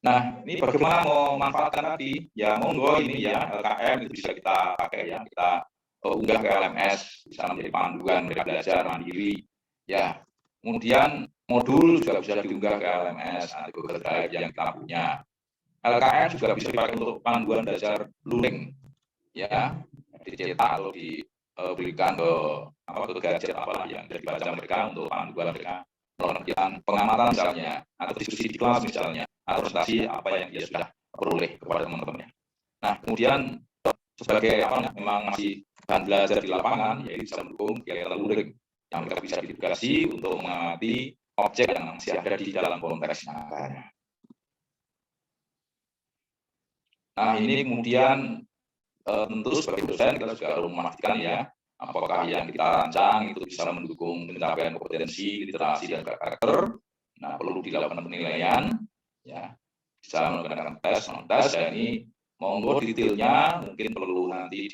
Nah, ini bagaimana mau manfaatkan tadi? Ya, monggo ini ya, LKM itu bisa kita pakai ya, kita unggah ke LMS, bisa menjadi panduan mereka belajar mandiri. Ya, kemudian modul juga bisa diunggah ke LMS, nanti Google Drive yang kita punya. LKM juga bisa dipakai untuk panduan belajar luring, ya, dicetak atau diberikan ke gadget apalah yang dibaca mereka untuk panduan mereka melakukan pengamatan misalnya, atau diskusi di kelas misalnya, atau presentasi apa yang dia sudah peroleh kepada teman-temannya. Nah, kemudian sebagai memang masih bahan belajar di lapangan, yaitu bisa mendukung kegiatan luring yang mereka bisa diedukasi untuk mengamati objek yang masih ada di dalam konteks nyatanya. Nah, ini kemudian tentu sebagai dosen kita juga perlu memastikan ya, apakah yang kita rancang itu bisa mendukung pencapaian kompetensi, literasi, dan karakter. Nah, perlu dilakukan penilaian, ya, bisa menggunakan tes, non-tes, ya ini monggo detailnya mungkin perlu nanti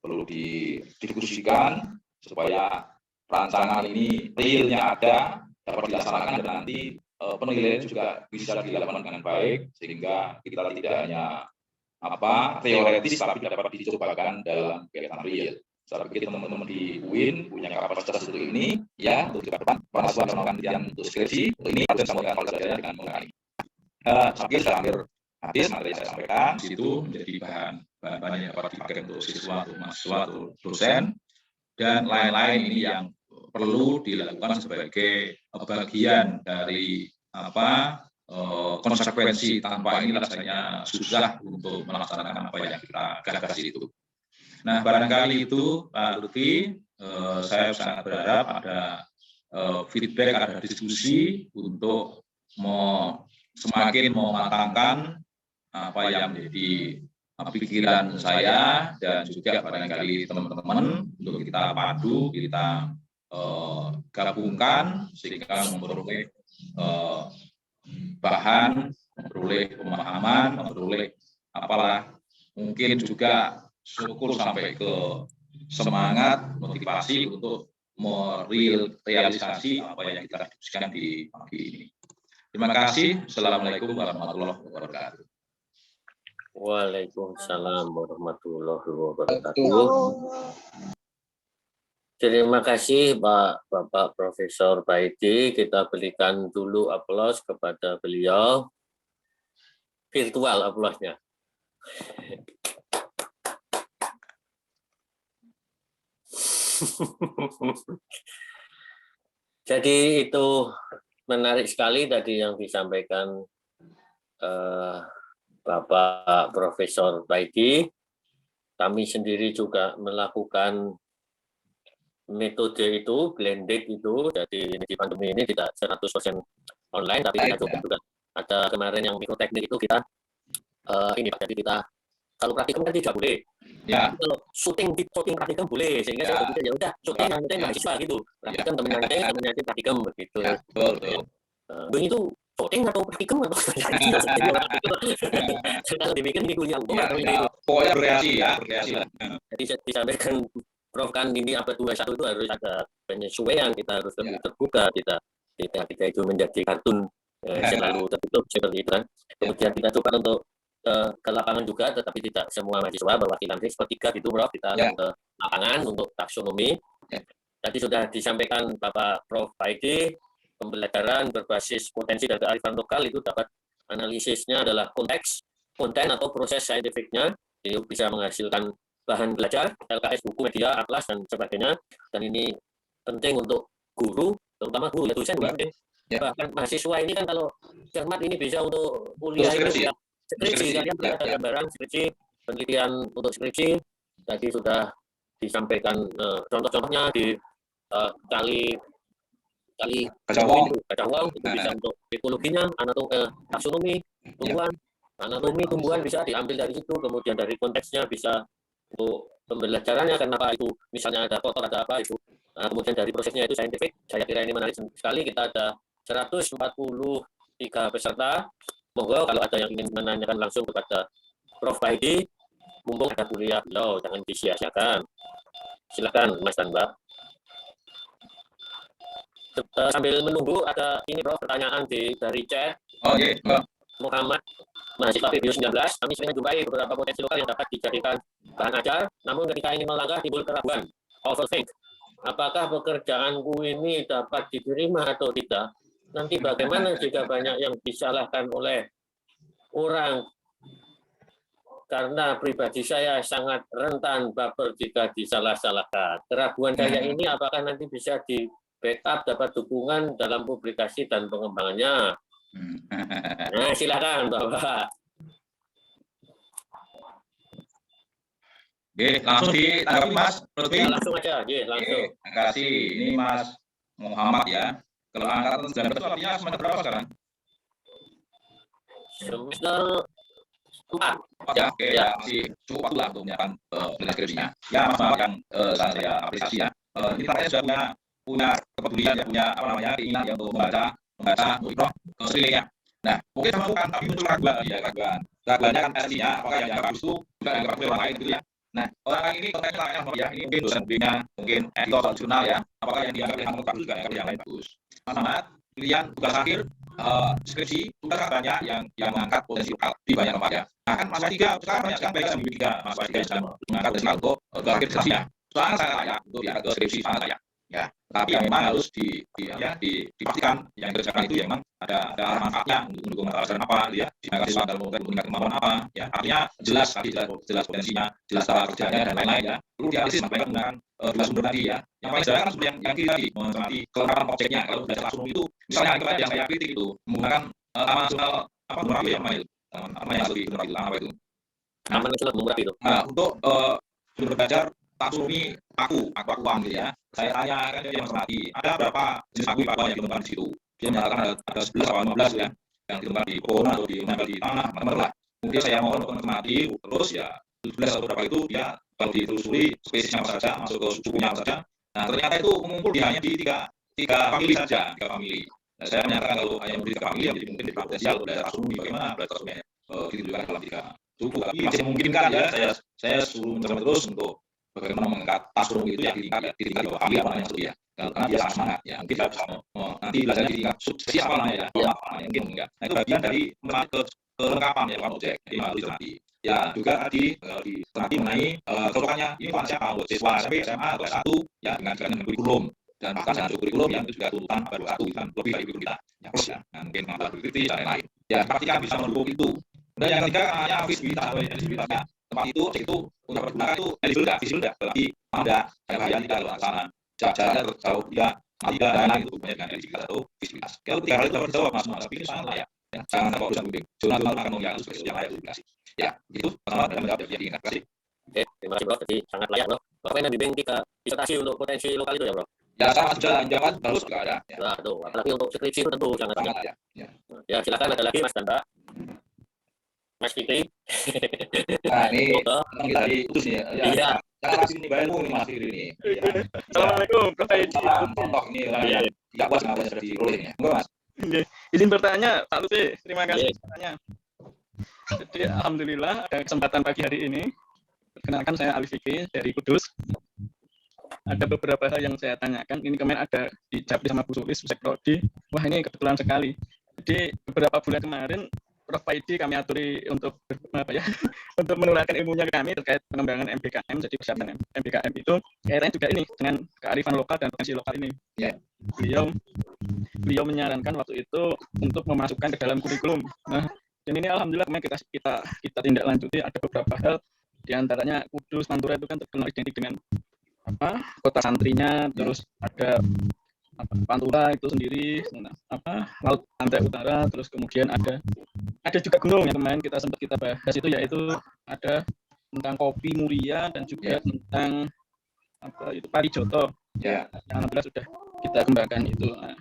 perlu didiskusikan supaya rancangan ini realnya ada, dapat dilaksanakan, dan nanti penilaian juga bisa dilakukan dengan baik sehingga kita tidak hanya teoretis tapi dapat dicobakan dalam kegiatan real. Saya pikir teman-teman di UIN punya kapasitas untuk ini ya, untuk ke depan mahasiswa melakukan penelitian untuk skripsi, untuk ini harus disampaikan oleh saya dengan mengenai. Saya sudah hampir habis materi saya sampaikan, di situ menjadi bahan yang dapat dipakai untuk siswa, untuk mahasiswa, untuk dosen, dan lain-lain ini yang perlu dilakukan sebagai bagian dari konsekuensi. Tanpa ini rasanya susah untuk melaksanakan apa yang kita gagas itu. Nah, barangkali itu Pak Lutfi, saya sangat berharap ada feedback, ada diskusi untuk semakin mematangkan apa yang menjadi pikiran saya dan juga barangkali teman-teman untuk kita padu, kita gabungkan sehingga memperoleh bahan, memperoleh pemahaman, memperoleh mungkin juga syukur sampai ke semangat, motivasi untuk merealisasi apa yang kita diskusikan di pagi ini. Terima kasih. Assalamualaikum warahmatullahi wabarakatuh. Waalaikumsalam warahmatullahi wabarakatuh. Terima kasih Bapak Profesor Baidi. Kita berikan dulu aplaus kepada beliau. Virtual aplausnya. Jadi itu menarik sekali tadi yang disampaikan Bapak Profesor Baidi. Kami sendiri juga melakukan metode itu, blended itu, jadi di pandemi ini tidak 100% online, tapi kita coba juga ada kemarin yang mikroteknik itu kita jadi kita kalau praktikum kan tidak boleh. Ya. Kalau syuting praktikum boleh, sehingga saya berpikir ya udah syuting yang penting mahasiswa gitu. Praktikum temennya praktikum begitu. Ya, betul. Itu syuting atau praktikum atau kalau dibikin ini kuliah pokoknya berkreasi ya. Jadi saya disampaikan Prof kan ini abad 21 itu harus ada penyesuaian, kita harus lebih terbuka, kita itu menjadi kartun selalu tertutup seperti itu kan. Kemudian kita coba untuk ke lapangan juga, tetapi tidak semua mahasiswa perwakilan sepertiga gitu Prof, kita ke lapangan untuk taksonomi. tadi sudah disampaikan Bapak Prof. Baidi, pembelajaran berbasis potensi dan kearifan lokal itu dapat analisisnya adalah konteks, konten atau proses saintifiknya, itu bisa menghasilkan bahan belajar, LKS, buku, media, atlas, dan sebagainya. Dan ini penting untuk guru, terutama guru ya, dosen juga penting. Ya. Bahkan mahasiswa ini kan kalau cermat ini bisa untuk kuliah skripsi, itu skripsi, kalian ya, ada gambaran skripsi, penelitian untuk skripsi, tadi sudah disampaikan contoh-contohnya di kali Kacawang. itu bisa untuk ekologinya, taksonomi tumbuhan, anatomi tumbuhan bisa diambil dari situ, kemudian dari konteksnya bisa untuk pembelajarannya, kenapa itu misalnya ada kotor ada apa itu, kemudian dari prosesnya itu saintifik. Saya kira ini menarik sekali. Kita ada 143 peserta. Monggo kalau ada yang ingin menanyakan langsung kepada Prof. Baidi, mumpung ada kuliah beliau, jangan disia-siakan. Silakan Mas dan Mbak. Sambil menunggu ada ini Prof, pertanyaan dari chat. Oke, Mbak. Muhammad, mahasiswa PBU 19, kami sering menjumpai beberapa potensi lokal yang dapat dijadikan bahan ajar, namun ketika ini melangkah timbul keraguan, overthink. Apakah pekerjaanku ini dapat diterima atau tidak? Nanti bagaimana jika banyak yang disalahkan oleh orang? Karena pribadi saya sangat rentan baper jika disalah-salahkan. Keraguan saya ini apakah nanti bisa di backup, dapat dukungan dalam publikasi dan pengembangannya? Nah, silakan Bapak. Oke, langsung ditanggapi Mas Lutfi. Ya, langsung aja, langsung. Terima kasih. Ini Mas Muhammad ya. Kalau angkatan 19 itu artinya semester berapa sekarang? Semester 4. Ya, oke, ya masih cukup waktu lah untuk menyiapkan skripsinya. Ya, Mas Muhammad yang sangat saya apresiasi ya. Ini ternyata sudah punya kepedulian, ya, punya apa namanya keinginan ya untuk membaca untuk ikhroh sekelilingnya. Nah, mungkin sama bukan, tapi muncul keraguan ya, keraguannya kan versinya apakah yang bagus itu juga yang bagus orang lain gitu ya. Nah, orang ini konteksnya namanya ya, ini mungkin dosen bimbingan, mungkin editor atau jurnal ya, apakah yang dianggap yang bagus juga yang lain bagus. Mas Ahmad, pilihan tugas akhir skripsi tugas banyak yang mengangkat potensi lokal di banyak tempat ya. Nah, kan Mas Tiga sekarang banyak sekali baik sambil tiga Mas Tiga yang mengangkat potensi lokal untuk tugas akhir skripsinya. Soalnya saya layak untuk diangkat ke skripsi sangat layak. Ya, tapi yang memang harus dipastikan yang dikerjakan itu yang memang ada manfaatnya untuk mendukung masalah apa ya, jika siswa dalam meningkat kemampuan apa ya, artinya jelas potensinya, jelas cara kerjanya dan lain-lain ya. Perlu dianalisis sampai menggunakan dua sumber tadi ya. Yang paling sederhana kan seperti yang kiri tadi, mencermati kelengkapan objeknya. Kalau belajar langsung itu misalnya yang saya kritik itu menggunakan taman nasional apa yang lebih benar itu apa itu? Taman nasional Merapi itu. Nah, untuk sumber belajar taksonomi akuam gitu ya. Saya tanya kan dia mencermati ada berapa jenis aqua yang ditemukan di situ. Dia menyatakan ada 11 atau 15 ya yang ditemukan di pohon atau menempel di tanah, macam-macam lah. Kemudian saya mohon untuk mencermati terus ya 11 atau berapa itu dia kalau ditelusuri spesiesnya apa saja, masuk ke sukunya apa saja. Nah, ternyata itu mengumpul di hanya di tiga famili saja, tiga famili. Nah, saya menyatakan kalau hanya di 3 famili yang mungkin potensial belajar taksonomi bagaimana belajar taksonomi ditunjukkan dalam 3 suku, tapi masih memungkinkan ya. Saya suruh mencoba terus untuk bagaimana mengangkat taksonomi itu ya di tingkat di bawah famili apa namanya ya. Karena dia sangat semangat ya, mungkin tidak bisa nanti belajar di tingkat subspesies apa namanya ya, mungkin enggak. Nah, itu bagian dari kelengkapan ya objek, jadi harus dicermati. Ya juga tadi dicermati mengenai kecocokannya ini kepada siapa, untuk siswa SMP, SMA atau S1 ya dengan kurikulum, dan bahkan dengan kurikulum yang itu juga tuntutan baru satu kan lebih dari kurikulum kita ya plus ya, nah, mungkin mengambil kritis dan lain-lain ya, pastikan bisa mendukung itu. Dan yang ketiga namanya visibilitasnya, tempat itu untuk berguna itu visible enggak, tetapi ada bahaya tidak kalau sana jaraknya terjauh dia tidak dan lain itu banyak dengan visibilitas atau visibilitas. Kalau 3 hal itu dapat dijawab Mas, tapi ini sangat layak ya, jangan sampai urusan bimbing jurnal akan mengiakan sebagai yang layak publikasi ya. Itu pertama dalam menjawab yang diingat. Terima kasih. Oke, terima kasih Bro, jadi sangat layak Bro. Bapak yang bimbing 3 disertasi untuk potensi lokal itu ya Bro? Ya sama sudah jawaban bagus juga ada ya. Nah, tuh, apalagi untuk skripsi itu tentu sangat layak ya. Ya, silakan ada lagi Mas dan Mbak. Mas Fikri. Nah, ini memang kita diutus nih ya. Iya. Jangan kasih ini bayarmu ini Mas Fikri ini. Assalamualaikum, Prof. Edi. Contoh ini orang yang tidak puas dengan apa yang sudah diperoleh ya. Enggak Mas? Izin bertanya, Pak Lutfi. Terima kasih bertanya. Jadi alhamdulillah ada kesempatan pagi hari ini. Perkenalkan saya Ali Fikri dari Kudus. Ada beberapa hal yang saya tanyakan. Ini kemarin ada di Japri sama Bu Sulis, Pusek Prodi. Wah ini kebetulan sekali. Jadi beberapa bulan kemarin Prof. Paidi kami aturi untuk untuk menularkan ilmunya ke kami terkait pengembangan MBKM. Jadi persiapan MBKM itu kaitannya juga ini dengan kearifan lokal dan potensi lokal ini. Ya. Beliau menyarankan waktu itu untuk memasukkan ke dalam kurikulum. Nah, dan ini alhamdulillah kemarin kita tindak lanjuti, ada beberapa hal, diantaranya Kudus Pantura itu kan terkenal identik dengan kota santrinya, terus ada Pantura itu sendiri, laut pantai utara, terus kemudian ada juga gunung yang kemarin sempat kita bahas itu, yaitu ada tentang kopi muria dan juga tentang parijoto. Ya. Yang alhamdulillah sudah kita kembangkan itu. Nah,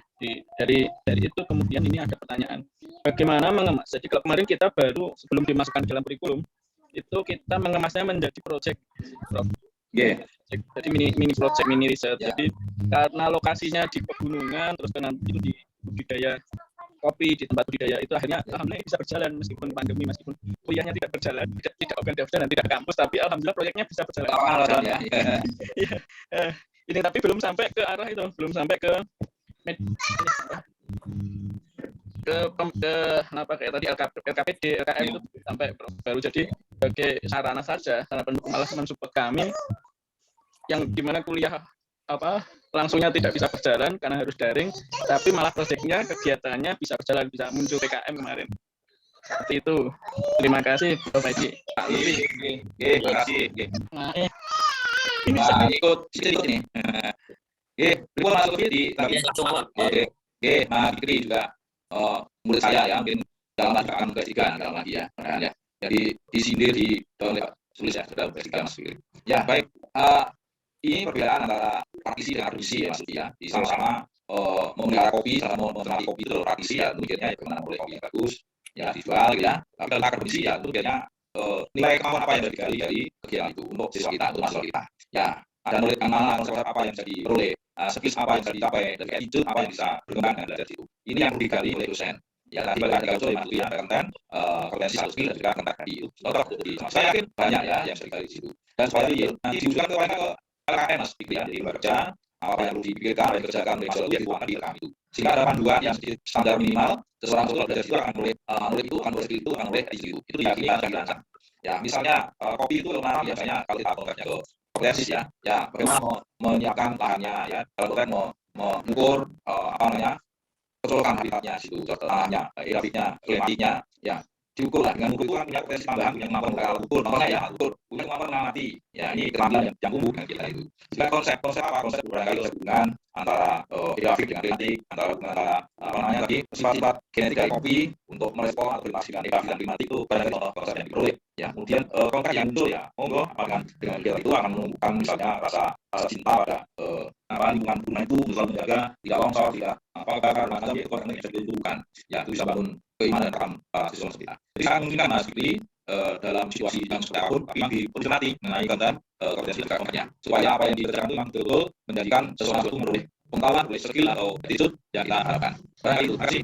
dari itu kemudian ini ada pertanyaan, bagaimana mengemas? Jadi kalau kemarin kita baru sebelum dimasukkan dalam kurikulum itu kita mengemasnya menjadi proyek. Jadi mini project, mini riset. Jadi karena lokasinya di pegunungan, terus kan itu di budidaya kopi, di tempat budidaya itu akhirnya alhamdulillah bisa berjalan meskipun pandemi, meskipun kuliahnya tidak berjalan, tidak open daftar dan tidak kampus, tapi alhamdulillah proyeknya bisa berjalan. Ini tapi belum sampai ke arah itu, belum sampai ke kayak tadi LKPD, LKM itu sampai baru jadi sebagai sarana saja, sarana pendukung, malah mensupport kami yang dimana kuliah langsungnya tidak bisa berjalan karena harus daring, tapi malah proyeknya, kegiatannya bisa berjalan, bisa muncul PKM kemarin. Seperti itu. Terima kasih Prof. Haji. Pak Lutfi. Terima kasih. Ini ikut ini. Ribuan Mas Lutfi di langsung awal. Mas Fikri juga murid saya ya, mungkin dalam lagi akan mengkajikan dalam lagi ya. Jadi disindir di tulis ya, sudah mengkajikan Mas Fikri. Ya baik. Ini perbedaan antara praktisi dengan akademisi ya Mas Lutfi ya. Di sama-sama memelihara kopi, sama mencermati kopi itu praktisi ya, mikirnya bagaimana mulai kopi yang bagus ya dijual ya. Tapi kalau akademisi ya itu biasanya nilai kemampuan apa yang digali dari kegiatan itu untuk siswa kita, untuk mahasiswa kita. Ya, ada knowledge mana, konsep apa yang bisa diperoleh, skills apa yang bisa dicapai, dan attitude apa yang bisa berkembang dengan belajar itu. Ini yang digali oleh dosen. Ya, tadi bagi oleh Mas Lutfi ya, ada konten, kompetensi, satu skill dan juga konten tadi itu. Saya yakin banyak ya yang bisa digali di situ. Dan supaya nanti diusulkan ke LKM Mas Fikri ya, di luar kerja, apa yang perlu dipikirkan dan dikerjakan oleh mahasiswa itu ya dituangkan di LKM itu. Sehingga ada panduan yang standar minimal, seseorang itu belajar itu akan boleh itu, akan boleh itu, akan boleh itu. Itu diyakini dan dirancang. Ya, misalnya kopi itu menanam biasanya kalau kita menggunakannya ke kompetensi ya bagaimana menyiapkan lahannya ya, kalau kita mengukur kecolokan habitatnya situ, tanahnya, grafiknya, klimatiknya, ya diukur lah. Dengan ukur itu kan punya potensi tambahan, punya kemampuan kalau ukur, namanya ya ukur, punya kemampuan mengamati. Ya ini keterampilan yang tumbuh dengan kita itu. Jika konsep apa? Konsep barangkali hubungan antara grafik dengan klimatik, antara sifat-sifat genetik dari kopi untuk merespon atau menghasilkan grafik dan klimatik itu barangkali konsep yang diperoleh. Ya kemudian konkret yang muncul ya, monggo apakah dengan dia itu akan menumbuhkan misalnya rasa cinta pada lingkungan gunung itu, untuk menjaga tidak longsor, tidak karena macam itu yang bisa ditumbuhkan. Ya itu bisa bangun keimanan dalam siswa kita. Jadi sangat memungkinkan Mas Fikri dalam situasi yang seperti apapun, tapi memang diperhati mengenai konten kompetensi dan kontennya, supaya apa yang dikerjakan itu memang betul-betul menjadikan sesuatu menurut pengetahuan, oleh skill atau attitude yang kita harapkan. Barangkali itu. Terima kasih.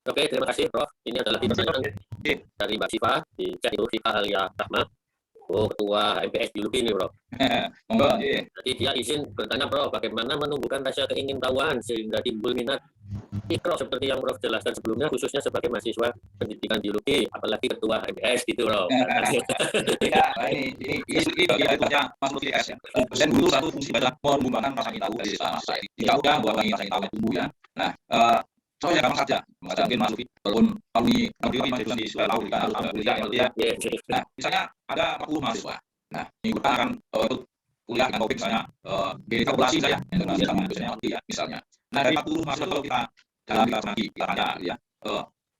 Oke, terima kasih Prof. Ini adalah pertanyaan dari Mbak Siva di chat itu, Siva Alia Rahma. Oh, ketua MPS Biologi ini, Prof. Monggo. Jadi dia izin bertanya, Prof, bagaimana menumbuhkan rasa keingintahuan sehingga timbul minat ikro seperti yang Prof jelaskan sebelumnya, khususnya sebagai mahasiswa pendidikan biologi, apalagi ketua MPS gitu, Prof. Ya, ini bagian tugasnya Mas Lutfi S ya. Dosen guru satu fungsi adalah mengembangkan rasa ingin tahu dari siswa mahasiswa. Jika udah buat lagi rasa ingin tahu tumbuh ya. Nah, soalnya gampang saja. Mungkin Mas Lutfi walaupun masih di tahu kan kuliah ya. Nah, misalnya ada 40 mahasiswa. Nah, minggu depan akan ikut kuliah dengan topik misalnya genetika populasi saya yang dengan sama dosennya ya misalnya. Nah, dari 40 mahasiswa kalau kita dalam kita tanya ya,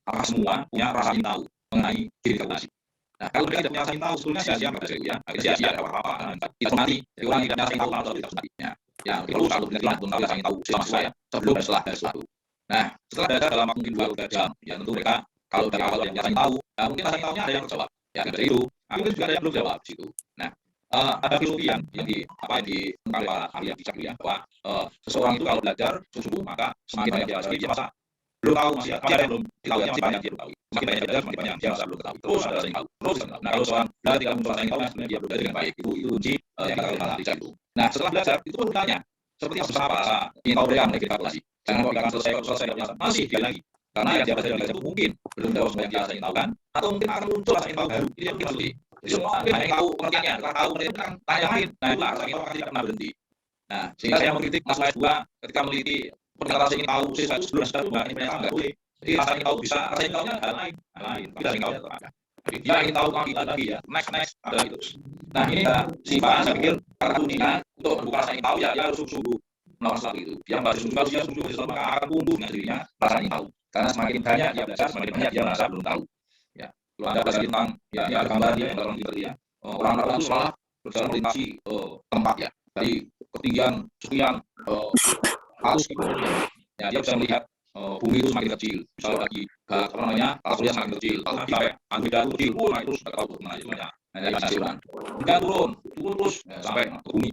apakah semua punya rasa ingin tahu mengenai genetika populasi? Nah, kalau mereka tidak punya rasa ingin tahu, sebetulnya sia-sia mereka itu ya. Sia-sia ada apa-apa. Kita mati. Jadi orang yang tidak punya rasa ingin tahu atau tidak matinya. Ya, perlu satu penelitian untuk rasa ingin tahu selama saya sebelum dan setelah dari suatu. Nah, setelah belajar dalam mungkin 2-3 jam, ya tentu mereka kalau dari awal yang rasa ingin tahu, mungkin rasa ingin tahunya ada yang terjawab. Ya, dari itu, mungkin juga ada yang belum jawab di situ. Nah, ada filosofi yang tentang para ahli yang bijak ya, bahwa seseorang itu kalau belajar sungguh maka semakin banyak dia masa belum tahu masih ada yang belum ditahu ya, masih banyak dia belum tahu. Semakin banyak belajar semakin banyak dia masa belum tahu. Terus ada yang tahu, terus. Nah, kalau seorang belajar tidak muncul rasa ingin tahu, sebenarnya dia belajar dengan baik. Itu kunci yang kita lihat bijak itu. Nah, setelah belajar itu perlu ditanya seperti apa rasa ingin tahu mereka mengenai genetika populasi. Jangan kok akan selesai masih dia lagi. Karena yang dia belajar itu mungkin belum tahu semua yang dia ingin tahu kan, atau mungkin akan muncul rasa ingin tahu baru. Ini yang mungkin maksudnya. Jadi semua mungkin hanya tahu pengertiannya, setelah tahu pengertiannya kan tanya yang lain. Nah itulah rasa ingin tahu pasti tidak pernah berhenti. Nah sehingga saya mengkritik Mas S2 ketika meneliti perkara rasa ingin tahu siswa itu sebelum S2 nggak nggak boleh. Jadi rasa ingin tahu bisa, rasa ingin tahunya hal lain, tapi rasa ingin tahu tetap ada. Jadi dia ingin tahu tentang itu lagi ya, next ada itu. Nah ini Siva, saya pikir kata kuncinya untuk membuka rasa ingin tahu ya dia harus sungguh melawan sesuatu itu. Dia harus sungguh maka akan tumbuh dengan dirinya rasa ingin tahu. Karena semakin banyak dia belajar, semakin banyak dia merasa belum tahu. Ya, kalau Anda belajar tentang ya ini ada gambar dia yang dalam Twitter ya. Orang-orang itu salah berjalan melintasi tempat ya dari ketinggian sekian ratus kilometer. Ya dia bisa melihat bumi itu semakin kecil. Misalnya lagi apa namanya, surya semakin kecil. Lalu sampai Andromeda itu kecil, nah itu sudah tahu kemana itu banyak. Nah dari hasilnya. Kemudian turun terus sampai ke bumi,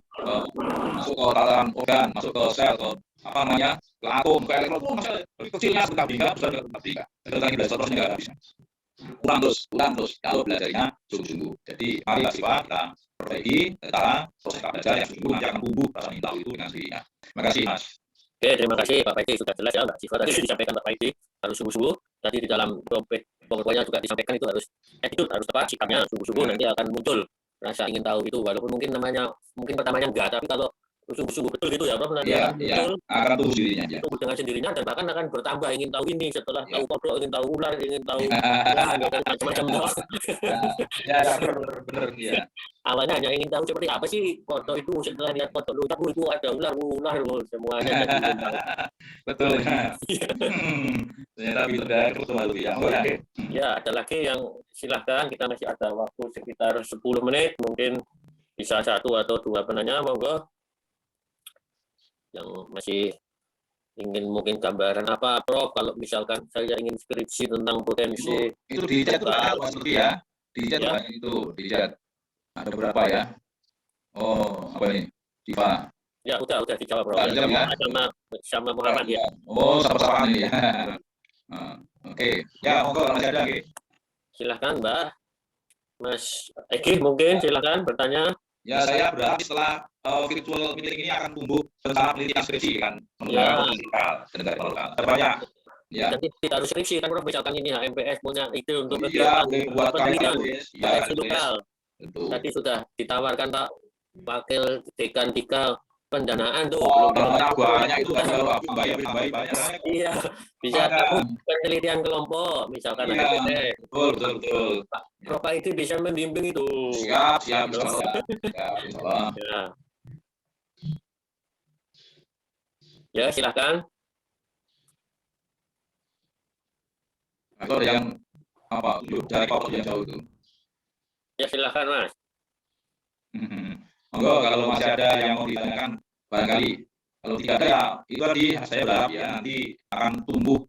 masuk ke tataran organ, masuk ke sel, ke apa namanya, ke atom, ke elektron itu masih kecilnya sebentar bingkai sudah ke tempat tiga. Jadi lagi belajar terusnya nggak habisnya. Ulang terus kalau belajarnya sungguh-sungguh. Jadi mari siswa kita perbaiki cara proses belajar yang sungguh nanti akan tumbuh rasa ingin tahu itu dengan sendirinya. Terima kasih Mas. Oke, terima kasih Pak Paidi, sudah jelas ya Mbak Siva tadi disampaikan Pak Paidi harus sungguh-sungguh. Tadi di dalam pengertiannya juga disampaikan itu harus attitude, harus tepat sikapnya sungguh-sungguh, nanti akan muncul rasa ingin tahu itu walaupun mungkin pertamanya enggak, tapi kalau sungguh-sungguh betul gitu ya Prof, nanti betul, akan tumbuh sendirinya ya. Tumbuh dengan sendirinya dan bahkan akan bertambah ingin tahu ini setelah tahu kodok, ingin tahu ular, ingin tahu macam-macam. Ya, benar ya. Awalnya hanya ingin tahu seperti apa sih kodok itu, setelah lihat kodok itu ada ular semuanya jadi ingin tahu. Betul ya. Ternyata itu dari betul ya. Ya, ada lagi yang silahkan, kita masih ada waktu sekitar 10 menit, mungkin bisa 1 atau 2 penanya, monggo. Yang masih ingin mungkin gambaran apa Prof, kalau misalkan saya ingin skripsi tentang potensi itu di chat Mas Lutfi ya, di chat ya. Itu di chat ada berapa ya? Oh apa ini Siva ya udah dijawab Prof ya. Sama Muhammad ya. Oh sama-sama nih ya. Oke. Ya monggo masih ada. Silahkan Mbak Mas Egi, mungkin silahkan bertanya. Ya saya berharap setelah virtual meeting ini akan tumbuh rencana penelitian skripsi kan menggunakan lokal dan dari lokal. Banyak. Ya. Jadi tidak harus skripsi kan Prof, misalkan ini HMPS punya ide untuk buat penelitian ya lokal. Tadi sudah ditawarkan Pak Wakil Dekan 3 pendanaan tuh. Banyak itu kan kalau banyak. Iya, bisa tahu penelitian kelompok misalkan HMPS. Betul. Prof itu bisa membimbing itu. Siap. Ya. Ya, silakan. Atau yang apa? Dari kelompok yang jauh itu. Ya, silakan Mas. Monggo kalau masih ada yang mau ditanyakan barangkali. Kalau tidak ada ya itu tadi saya berharap ya nanti akan tumbuh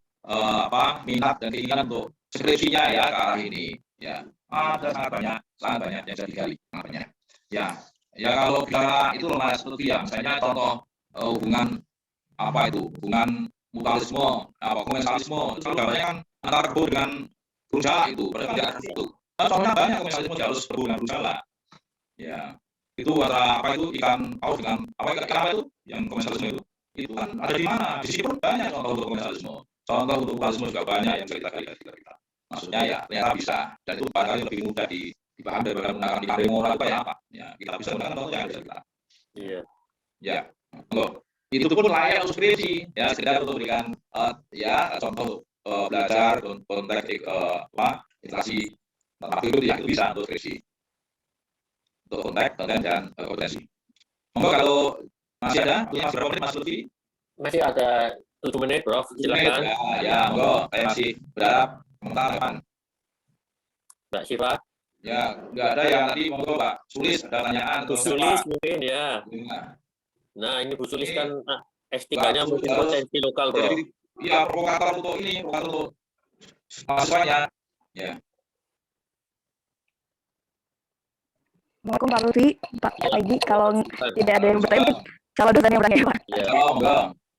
minat dan keinginan untuk skripsinya ya ke arah ini ya. Ada sangat banyak yang bisa digali banyak. Ya kalau bicara itu Mas Lutfi ya, misalnya contoh hubungan hubungan mutualisme, komensalisme itu gambarnya kan antara kebo dengan berusaha itu perbedaan itu. Contohnya banyak komensalisme harus kebo dengan berusaha. Ya itu antara ikan paus dengan ikan itu yang komensalisme itu kan ada di mana? Di sini pun banyak contoh untuk komensalisme. Contoh untuk mutualisme juga banyak yang bisa kita. Maksudnya ya ternyata bisa, dan itu barangkali lebih mudah dipahami daripada menggunakan ikan demo atau apa ya kita bisa menggunakan contoh yang bisa kita. Iya. Ya, itu pun layak untuk skripsi ya, sekedar untuk memberikan contoh belajar konteks literasi tapi itu ya itu bisa untuk skripsi untuk konteks dan kompetensi. Monggo kalau masih ada berapa menit Mas Lutfi? Masih ada 7 menit Prof, silakan. Ya monggo, saya masih berharap komentar. Mbak Siva? Ya, nggak ada yang tadi monggo Pak Sulis ada pertanyaan. Bu Sulis mungkin ya. Nah ini Bu Sulis kan S3-nya mungkin potensi lokal Bro. Iya, provokator untuk mahasiswanya. Ya. Assalamualaikum Pak Lutfi, Pak Paidi. Kalau tidak ada yang bertanya, kalau dosen yang bertanya Pak. Ya.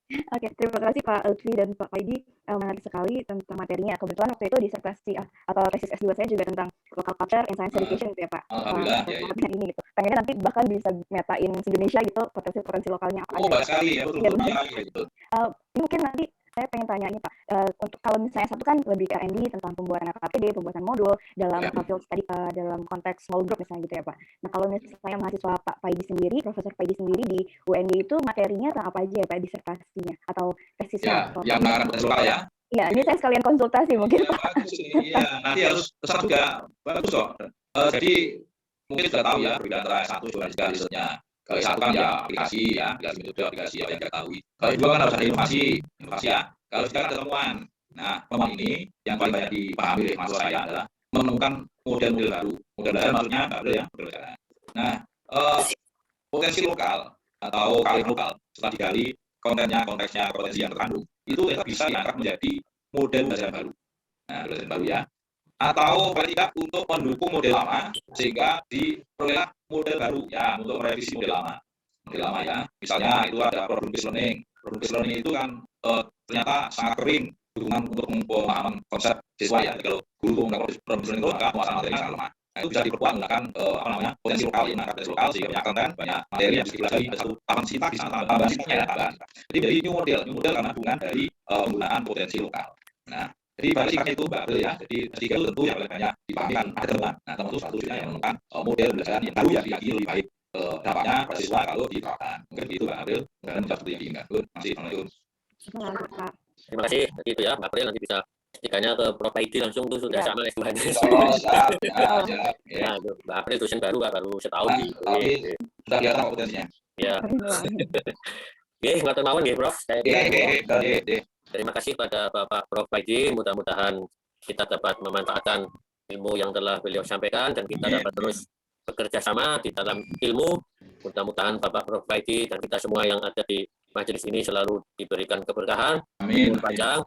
Oke, terima kasih Pak Lutfi dan Pak Paidi, menarik sekali tentang materinya. Kebetulan waktu itu disertasi atau tesis S2 saya juga tentang local culture and science education gitu ya Pak. Alhamdulillah. Ya. Ini gitu. Pengennya nanti bahkan bisa metain Indonesia gitu potensi lokalnya apa aja. Banyak sekali ya, betul. Mungkin nanti saya pengen tanya nih Pak, untuk kalau misalnya satu kan lebih ke R&D tentang pembuatan APD, pembuatan modul dalam field study, dalam konteks small group misalnya gitu ya Pak. Nah kalau misalnya mahasiswa Pak Paidi sendiri, Profesor Paidi sendiri di UND itu materinya tentang apa aja ya Pak, disertasinya atau tesisnya? Yang mengarah potensi lokal ya. Iya, ini saya sekalian konsultasi mungkin Pak. Bagus ini, ya. Nanti harus pesan juga, bagus kok. Jadi mungkin sudah tahu ya perbedaan antara S1 dan S3 risetnya. Kalau S1 kan ya aplikasi metode, aplikasi apa yang kita tahu. Kalau S2 kan harus ada inovasi ya. Kalau S3 kan ada temuan. Nah, temuan ini yang paling banyak dipahami oleh mahasiswa saya adalah menemukan model-model baru. Model baru maksudnya baru ya, model baru. Nah, potensi lokal atau kalimat lokal setelah digali kontennya, konteksnya, potensi yang terkandung itu bisa diangkat menjadi model belajar baru. Nah, belajar baru ya. Atau paling tidak untuk mendukung model lama sehingga diperoleh model baru ya untuk merevisi model lama ya. Misalnya itu ada problem based learning. Problem based learning itu kan ternyata sangat kering dukungan untuk pemahaman konsep siswa ya. Jadi kalau guru menggunakan problem based learning itu maka penguasaan materinya sangat lemah. Nah, itu bisa diperkuat menggunakan potensi lokal ini, potensi lokal sehingga banyak konten, banyak materi yang bisa dipelajari, ada satu tambahan sintak, tambahan sintaknya ya, tambahan. Jadi dari new model karena hubungan dari penggunaan potensi lokal. Nah, jadi pada sikapnya itu Mbak April ya. Jadi ketiga itu tentu yang paling banyak dipahami kan ada temuan. Nah, teman itu satu yang menemukan model belajar yang baru ya lagi lebih baik dampaknya pada siswa kalau diterapkan. Mungkin itu Mbak April. Dan menjawab seperti yang diingat. Assalamualaikum. Terima kasih. Jadi itu ya, Mbak April nanti bisa tiganya ke Prof. Paidi langsung tuh sudah sama S2-nya. Ya, Mbak April dosen baru baru setahun di. Tapi sudah kelihatan potensinya. Ya. Oke, nggak termauan ya Prof. Terima kasih pada Bapak Prof. Paidi. Mudah-mudahan kita dapat memanfaatkan ilmu yang telah beliau sampaikan dan kita dapat terus bekerja sama di dalam ilmu. Mudah-mudahan Bapak Prof. Paidi dan kita semua yang ada di majelis ini selalu diberikan keberkahan, umur panjang,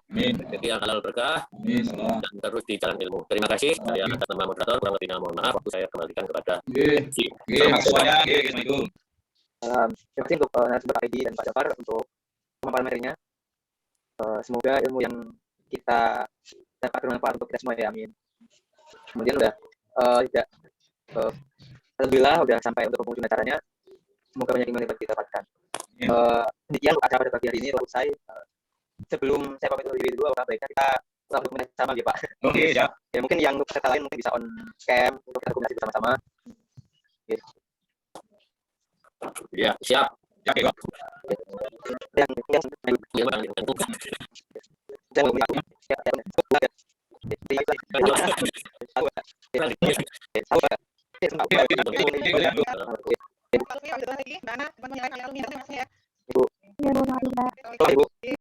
jadi yang halal berkah, dan terus di jalan ilmu. Terima kasih. Saya atas nama moderator, kurang lebihnya mohon maaf. Waktu saya kembalikan kepada Terima kasih. Terima kasih untuk narasumber Pak Edi dan Pak Jafar untuk pemaparan materinya. Semoga ilmu yang kita dapat bermanfaat untuk kita semua ya, amin. Kemudian alhamdulillah udah sampai untuk penghujung acaranya. Semoga banyak yang dapat kita dapatkan. Demikian acara pada pagi hari ini telah usai. Sebelum saya pamit undur diri dulu, baiknya kita langsung sama ya Pak. Oke, siap. Ya mungkin yang untuk peserta lain mungkin bisa on cam untuk kita komunikasi bersama-sama. Ya, siap. Oke, Pak. Lagi, Mbak Ana, menyalakan alumni masih ya. Ya, mohon maaf, Pak.